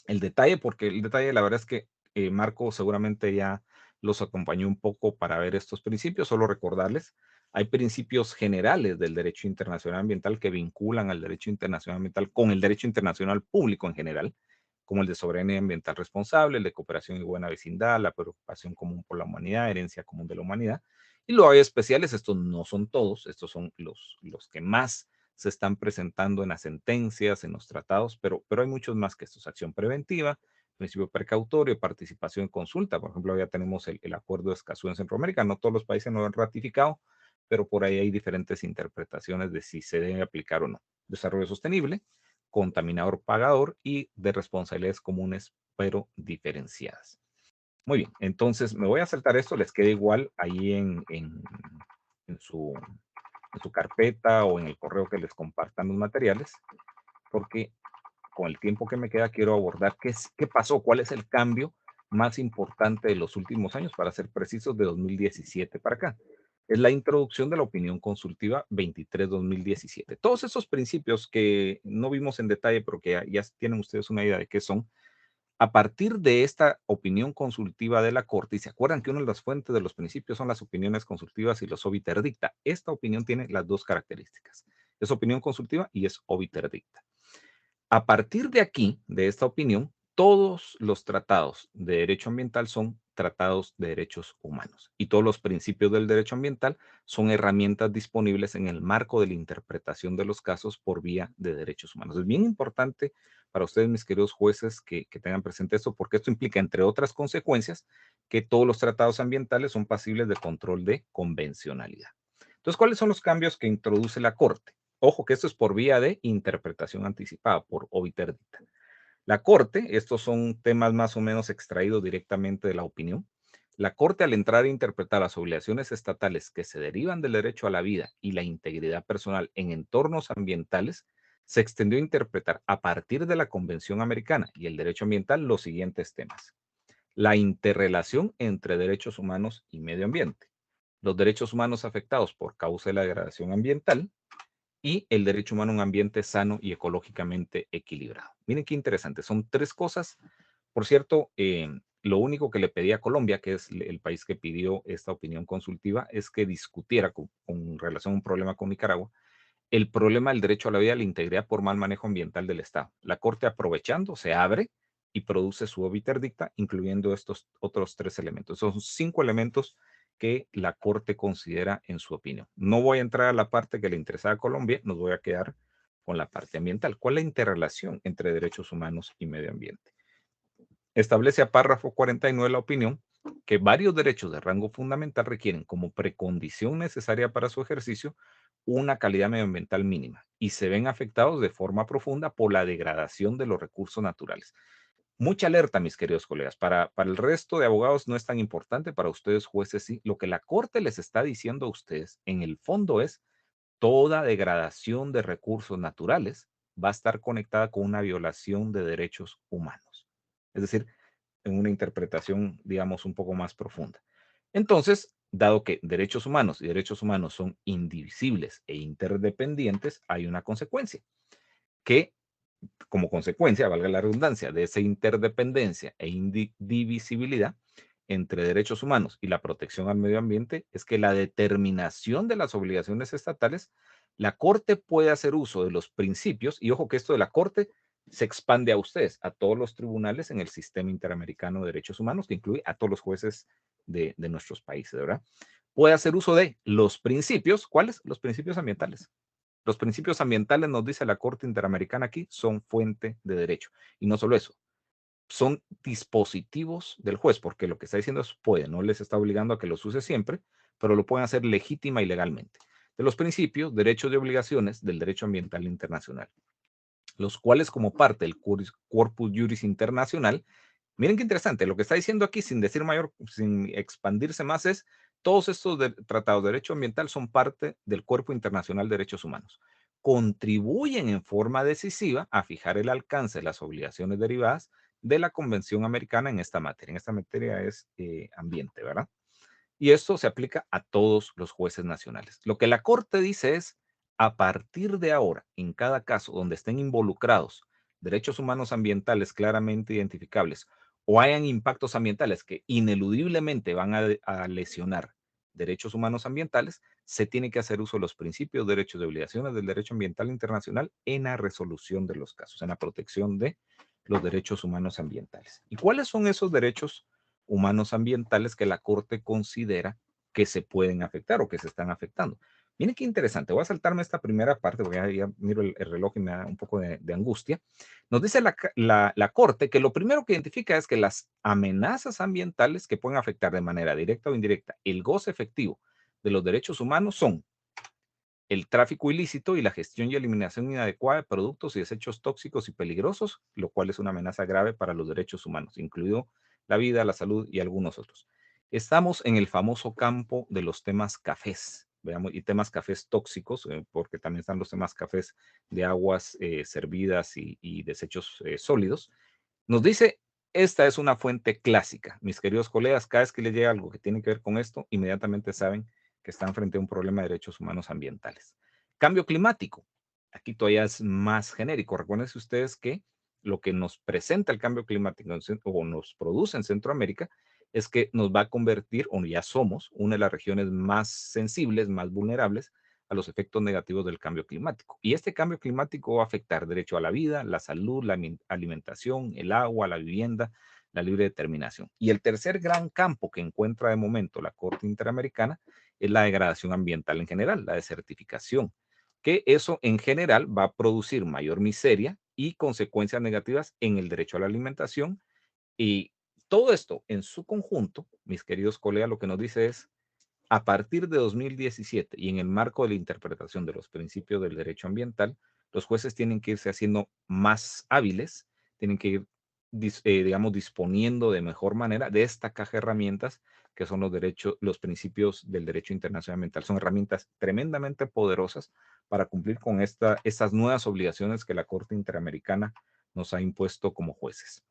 el detalle, porque el detalle, la verdad es que Marco seguramente ya los acompañó un poco para ver estos principios. Solo recordarles, hay principios generales del derecho internacional ambiental que vinculan al derecho internacional ambiental con el derecho internacional público en general, como el de soberanía ambiental responsable, el de cooperación y buena vecindad, la preocupación común por la humanidad, herencia común de la humanidad. Y luego hay especiales, estos no son todos, estos son los que más se están presentando en las sentencias, en los tratados, pero hay muchos más que estos. Acción preventiva, principio precautorio, participación en consulta. Por ejemplo, ya tenemos el acuerdo de Escazú en Centroamérica. No todos los países lo han ratificado, pero por ahí hay diferentes interpretaciones de si se debe aplicar o no. Desarrollo sostenible, contaminador pagador y de responsabilidades comunes, pero diferenciadas. Muy bien, entonces me voy a saltar esto, les queda igual ahí en su carpeta o en el correo que les compartan los materiales, porque con el tiempo que me queda quiero abordar qué pasó, cuál es el cambio más importante de los últimos años, para ser precisos, de 2017 para acá. Es la introducción de la opinión consultiva 23-2017. Todos esos principios que no vimos en detalle, pero que ya tienen ustedes una idea de qué son, a partir de esta opinión consultiva de la Corte, y se acuerdan que una de las fuentes de los principios son las opiniones consultivas y los obiter dicta. Esta opinión tiene las dos características. Es opinión consultiva y es obiter dicta. A partir de aquí, de esta opinión, todos los tratados de derecho ambiental son tratados de derechos humanos y todos los principios del derecho ambiental son herramientas disponibles en el marco de la interpretación de los casos por vía de derechos humanos. Es bien importante para ustedes, mis queridos jueces, que tengan presente esto, porque esto implica, entre otras consecuencias, que todos los tratados ambientales son pasibles de control de convencionalidad. Entonces, ¿cuáles son los cambios que introduce la Corte? Ojo que esto es por vía de interpretación anticipada, por obiter dicta. La Corte, estos son temas más o menos extraídos directamente de la opinión. La Corte, al entrar a interpretar las obligaciones estatales que se derivan del derecho a la vida y la integridad personal en entornos ambientales, se extendió a interpretar a partir de la Convención Americana y el derecho ambiental los siguientes temas: la interrelación entre derechos humanos y medio ambiente, los derechos humanos afectados por causa de la degradación ambiental y el derecho humano a un ambiente sano y ecológicamente equilibrado. Miren qué interesante, son tres cosas. Por cierto, lo único que le pedí a Colombia, que es el país que pidió esta opinión consultiva, es que discutiera con relación a un problema con Nicaragua, el problema del derecho a la vida y la integridad por mal manejo ambiental del Estado. La Corte, aprovechando, se abre y produce su obiter dicta, incluyendo estos otros tres elementos. Son 5 elementos que la Corte considera en su opinión. No voy a entrar a la parte que le interesaba a Colombia, nos voy a quedar con la parte ambiental. ¿Cuál es la interrelación entre derechos humanos y medio ambiente? Establece a párrafo 49 la opinión que varios derechos de rango fundamental requieren como precondición necesaria para su ejercicio una calidad medioambiental mínima y se ven afectados de forma profunda por la degradación de los recursos naturales. Mucha alerta, mis queridos colegas. Para el resto de abogados no es tan importante, para ustedes jueces sí. Lo que la Corte les está diciendo a ustedes en el fondo es: toda degradación de recursos naturales va a estar conectada con una violación de derechos humanos. Es decir, en una interpretación, digamos, un poco más profunda. Entonces, dado que derechos humanos y derechos humanos son indivisibles e interdependientes, hay una consecuencia, que como consecuencia, valga la redundancia, de esa interdependencia e indivisibilidad entre derechos humanos y la protección al medio ambiente, es que la determinación de las obligaciones estatales, la Corte puede hacer uso de los principios, y ojo que esto de la Corte se expande a ustedes, a todos los tribunales en el sistema interamericano de derechos humanos, que incluye a todos los jueces de nuestros países, ¿verdad? Puede hacer uso de los principios, ¿cuáles? Los principios ambientales. Los principios ambientales, nos dice la Corte Interamericana aquí, son fuente de derecho. Y no solo eso, son dispositivos del juez, porque lo que está diciendo es puede, no les está obligando a que los use siempre, pero lo pueden hacer legítima y legalmente. De los principios, derechos y obligaciones del derecho ambiental internacional, los cuales como parte del Corpus Juris Internacional, miren qué interesante, lo que está diciendo aquí sin decir mayor, sin expandirse más es, todos estos tratados de derecho ambiental son parte del Cuerpo Internacional de Derechos Humanos. Contribuyen en forma decisiva a fijar el alcance de las obligaciones derivadas de la Convención Americana en esta materia. En esta materia es ambiente, ¿verdad? Y esto se aplica a todos los jueces nacionales. Lo que la Corte dice es, a partir de ahora, en cada caso donde estén involucrados derechos humanos ambientales claramente identificables o hayan impactos ambientales que ineludiblemente van a lesionar derechos humanos ambientales, se tiene que hacer uso de los principios, derechos y obligaciones del derecho ambiental internacional en la resolución de los casos, en la protección de los derechos humanos ambientales. ¿Y cuáles son esos derechos humanos ambientales que la Corte considera que se pueden afectar o que se están afectando? Miren qué interesante. Voy a saltarme esta primera parte porque ya miro el reloj y me da un poco de angustia. Nos dice la Corte que lo primero que identifica es que las amenazas ambientales que pueden afectar de manera directa o indirecta el goce efectivo de los derechos humanos son el tráfico ilícito y la gestión y eliminación inadecuada de productos y desechos tóxicos y peligrosos, lo cual es una amenaza grave para los derechos humanos, incluido la vida, la salud y algunos otros. Estamos en el famoso campo de los temas cafés, veamos, y temas cafés tóxicos, porque también están los temas cafés de aguas servidas y desechos sólidos. Nos dice, esta es una fuente clásica. Mis queridos colegas, cada vez que les llega algo que tiene que ver con esto, inmediatamente saben que están frente a un problema de derechos humanos ambientales. Cambio climático. Aquí todavía es más genérico. Recuerden ustedes que lo que nos presenta el cambio climático o nos produce en Centroamérica es que nos va a convertir, o ya somos, una de las regiones más sensibles, más vulnerables a los efectos negativos del cambio climático. Y este cambio climático va a afectar derecho a la vida, la salud, la alimentación, el agua, la vivienda, la libre determinación. Y el tercer gran campo que encuentra de momento la Corte Interamericana es la degradación ambiental en general, la desertificación, que eso en general va a producir mayor miseria y consecuencias negativas en el derecho a la alimentación. Y todo esto en su conjunto, mis queridos colegas, lo que nos dice es, a partir de 2017 y en el marco de la interpretación de los principios del derecho ambiental, los jueces tienen que irse haciendo más hábiles, tienen que ir, digamos, disponiendo de mejor manera de esta caja de herramientas que son los derechos, los principios del derecho internacional ambiental. Son herramientas tremendamente poderosas para cumplir con estas nuevas obligaciones que la Corte Interamericana nos ha impuesto como jueces.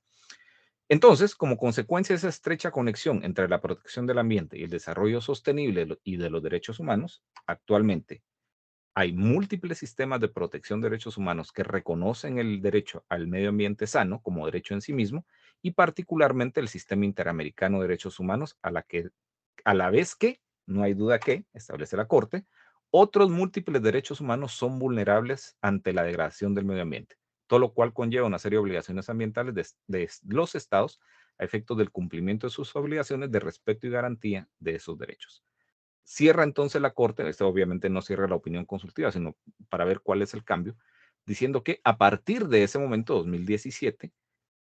Entonces, como consecuencia de esa estrecha conexión entre la protección del ambiente y el desarrollo sostenible y de los derechos humanos, actualmente hay múltiples sistemas de protección de derechos humanos que reconocen el derecho al medio ambiente sano como derecho en sí mismo y particularmente el Sistema Interamericano de Derechos Humanos a la vez que, no hay duda que, establece la Corte, otros múltiples derechos humanos son vulnerables ante la degradación del medio ambiente, todo lo cual conlleva una serie de obligaciones ambientales de los estados a efectos del cumplimiento de sus obligaciones de respeto y garantía de esos derechos. Cierra entonces la Corte, esto obviamente no cierra la opinión consultiva, sino para ver cuál es el cambio, diciendo que a partir de ese momento, 2017,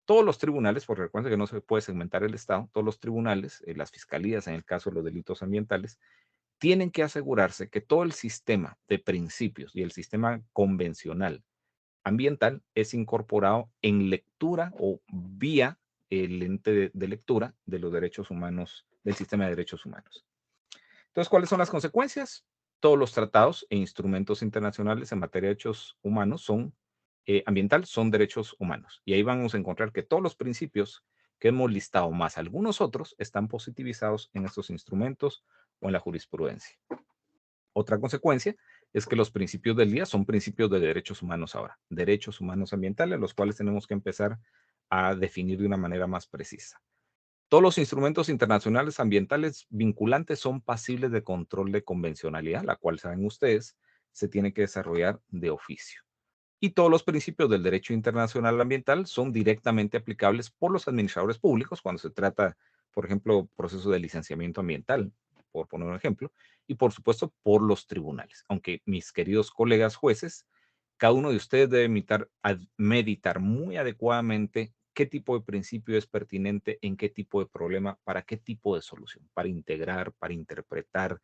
todos los tribunales, porque recuerden que no se puede segmentar el Estado, todos los tribunales, las fiscalías en el caso de los delitos ambientales, tienen que asegurarse que todo el sistema de principios y el sistema convencional ambiental es incorporado en lectura o vía el ente de lectura de los derechos humanos, del sistema de derechos humanos. Entonces, ¿cuáles son las consecuencias? Todos los tratados e instrumentos internacionales en materia de derechos humanos ambiental son derechos humanos. Y ahí vamos a encontrar que todos los principios que hemos listado, más algunos otros, están positivizados en estos instrumentos o en la jurisprudencia. Otra consecuencia es que los principios del día son principios de derechos humanos ahora, derechos humanos ambientales, los cuales tenemos que empezar a definir de una manera más precisa. Todos los instrumentos internacionales ambientales vinculantes son pasibles de control de convencionalidad, la cual, saben ustedes, se tiene que desarrollar de oficio. Y todos los principios del derecho internacional ambiental son directamente aplicables por los administradores públicos cuando se trata, por ejemplo, procesos de licenciamiento ambiental, por poner un ejemplo, y por supuesto por los tribunales. Aunque mis queridos colegas jueces, cada uno de ustedes debe meditar muy adecuadamente qué tipo de principio es pertinente, en qué tipo de problema, para qué tipo de solución, para integrar, para interpretar.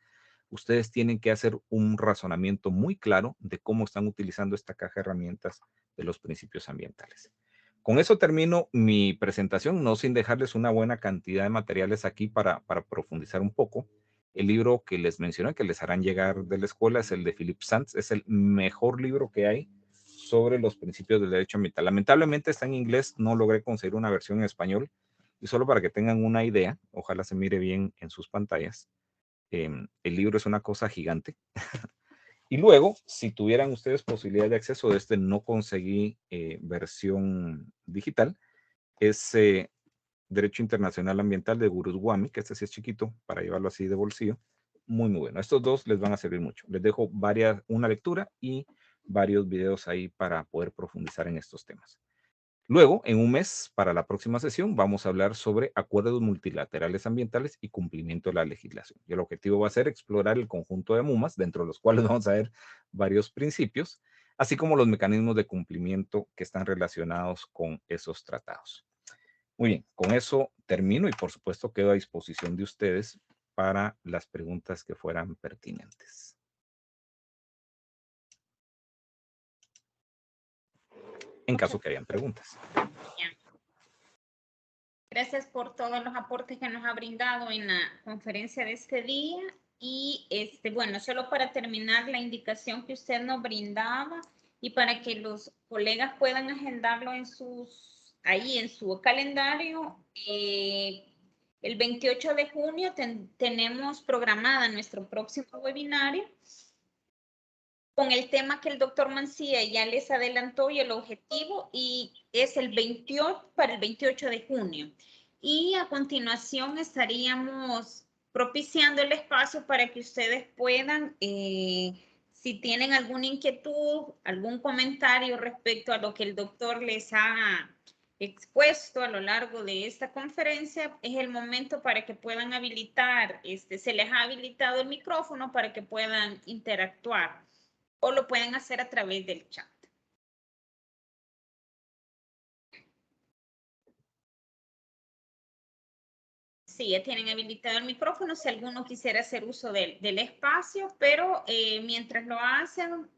Ustedes tienen que hacer un razonamiento muy claro de cómo están utilizando esta caja de herramientas de los principios ambientales. Con eso termino mi presentación, no sin dejarles una buena cantidad de materiales aquí para profundizar un poco. El libro que les mencioné, que les harán llegar de la escuela, es el de Philip Sands. Es el mejor libro que hay sobre los principios del derecho ambiental. Lamentablemente está en inglés, no logré conseguir una versión en español. Y solo para que tengan una idea, ojalá se mire bien en sus pantallas, el libro es una cosa gigante. Y luego, si tuvieran ustedes posibilidad de acceso de este, no conseguí versión digital, es Derecho Internacional Ambiental de Guruzwami, que este sí es chiquito, para llevarlo así de bolsillo. Muy, muy bueno. Estos dos les van a servir mucho. Les dejo una lectura y varios videos ahí para poder profundizar en estos temas. Luego, en un mes, para la próxima sesión, vamos a hablar sobre acuerdos multilaterales ambientales y cumplimiento de la legislación. Y el objetivo va a ser explorar el conjunto de MUMAS, dentro de los cuales vamos a ver varios principios, así como los mecanismos de cumplimiento que están relacionados con esos tratados. Muy bien, con eso termino y por supuesto quedo a disposición de ustedes para las preguntas que fueran pertinentes. En caso que hayan preguntas. Gracias por todos los aportes que nos ha brindado en la conferencia de este día. Y bueno, solo para terminar la indicación que usted nos brindaba y para que los colegas puedan agendarlo ahí en su calendario, el 28 de junio tenemos programada nuestro próximo webinario con el tema que el doctor Mancilla ya les adelantó y el objetivo, y es para el 28 de junio. Y a continuación estaríamos propiciando el espacio para que ustedes puedan, si tienen alguna inquietud, algún comentario respecto a lo que el doctor les ha expuesto a lo largo de esta conferencia, es el momento para que puedan habilitar, se les ha habilitado el micrófono para que puedan interactuar, o lo pueden hacer a través del chat. Sí, ya tienen habilitado el micrófono si alguno quisiera hacer uso del espacio, pero mientras lo hacen,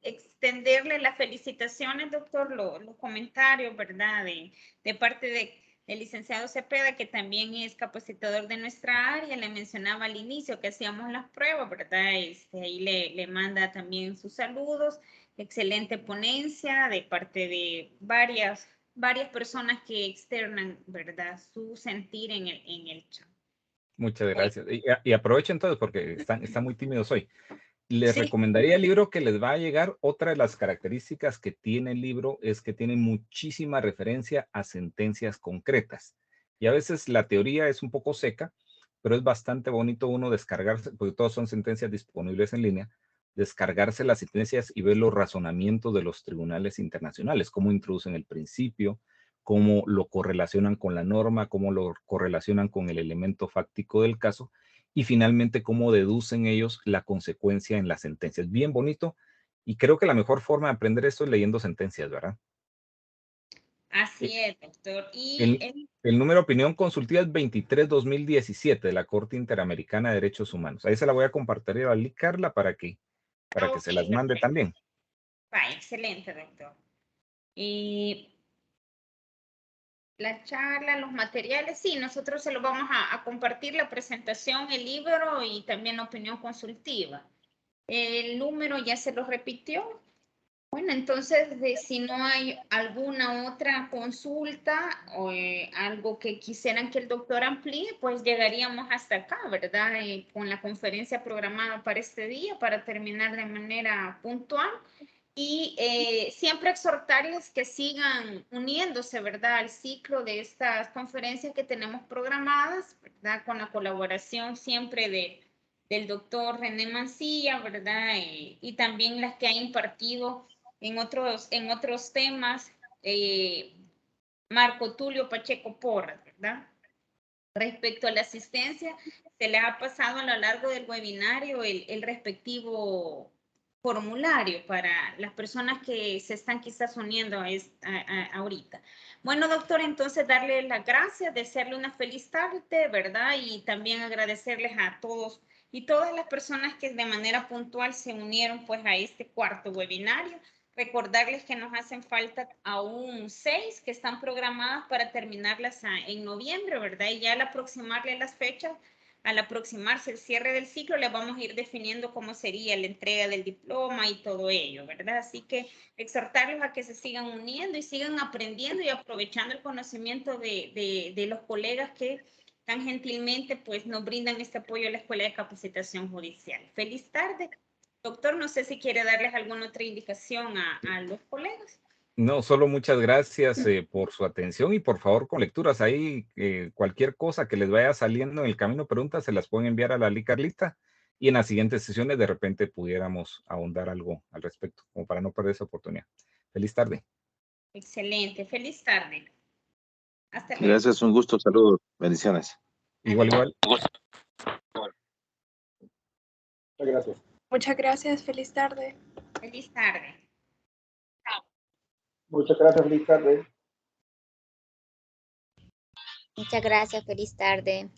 extenderle las felicitaciones, doctor, los comentarios, ¿verdad? De parte del licenciado Cepeda, que también es capacitador de nuestra área. Le mencionaba al inicio que hacíamos las pruebas, ¿verdad? Ahí le manda también sus saludos. Excelente ponencia de parte de varias personas que externan, ¿verdad?, su sentir en el chat. Muchas gracias. Y aprovechen todos porque están muy tímidos hoy. Les Sí. recomendaría el libro que les va a llegar. Otra de las características que tiene el libro es que tiene muchísima referencia a sentencias concretas. Y a veces la teoría es un poco seca, pero es bastante bonito uno descargarse, porque todas son sentencias disponibles en línea, descargarse las sentencias y ver los razonamientos de los tribunales internacionales, cómo introducen el principio, cómo lo correlacionan con la norma, cómo lo correlacionan con el elemento fáctico del caso, y finalmente cómo deducen ellos la consecuencia en las sentencias. Bien bonito, y creo que la mejor forma de aprender esto es leyendo sentencias, ¿verdad? Así es, doctor. El número de opinión consultiva es 23-2017 de la Corte Interamericana de Derechos Humanos. Ahí se la voy a compartir a Carla para que se las mande también. Excelente, doctor. Y la charla, los materiales, sí, nosotros se los vamos a compartir, la presentación, el libro y también la opinión consultiva. El número ya se lo repitió. Bueno, entonces, si no hay alguna otra consulta o algo que quisieran que el doctor amplíe, pues llegaríamos hasta acá, ¿verdad? Con la conferencia programada para este día, para terminar de manera puntual. Y siempre exhortarles que sigan uniéndose, ¿verdad? Al ciclo de estas conferencias que tenemos programadas, ¿verdad? Con la colaboración siempre del doctor René Mancilla, ¿verdad? Y también las que ha impartido en otros temas, Marco Tulio Pacheco Porras, ¿verdad? Respecto a la asistencia, se le ha pasado a lo largo del webinario el respectivo formulario para las personas que se están quizás uniendo ahorita. Bueno, doctor, entonces darle las gracias, desearle una feliz tarde, ¿verdad? Y también agradecerles a todos y todas las personas que de manera puntual se unieron pues a este cuarto webinario. Recordarles que nos hacen falta aún 6 que están programadas para terminarlas en noviembre, ¿verdad? Y ya al aproximarle las fechas, al aproximarse el cierre del ciclo, les vamos a ir definiendo cómo sería la entrega del diploma y todo ello, ¿verdad? Así que exhortarlos a que se sigan uniendo y sigan aprendiendo y aprovechando el conocimiento de los colegas que tan gentilmente pues nos brindan este apoyo a la Escuela de Capacitación Judicial. Feliz tarde. Doctor, no sé si quiere darles alguna otra indicación a los colegas. No, solo muchas gracias por su atención y por favor con lecturas. Ahí cualquier cosa que les vaya saliendo en el camino, preguntas, se las pueden enviar a la Lali Carlita y en las siguientes sesiones de repente pudiéramos ahondar algo al respecto, como para no perder esa oportunidad. Feliz tarde. Excelente, feliz tarde. Hasta luego. Gracias, un gusto, saludos, bendiciones. Igual, igual. Muchas gracias. Muchas gracias, feliz tarde. Feliz tarde. Muchas gracias, feliz tarde. Muchas gracias, feliz tarde.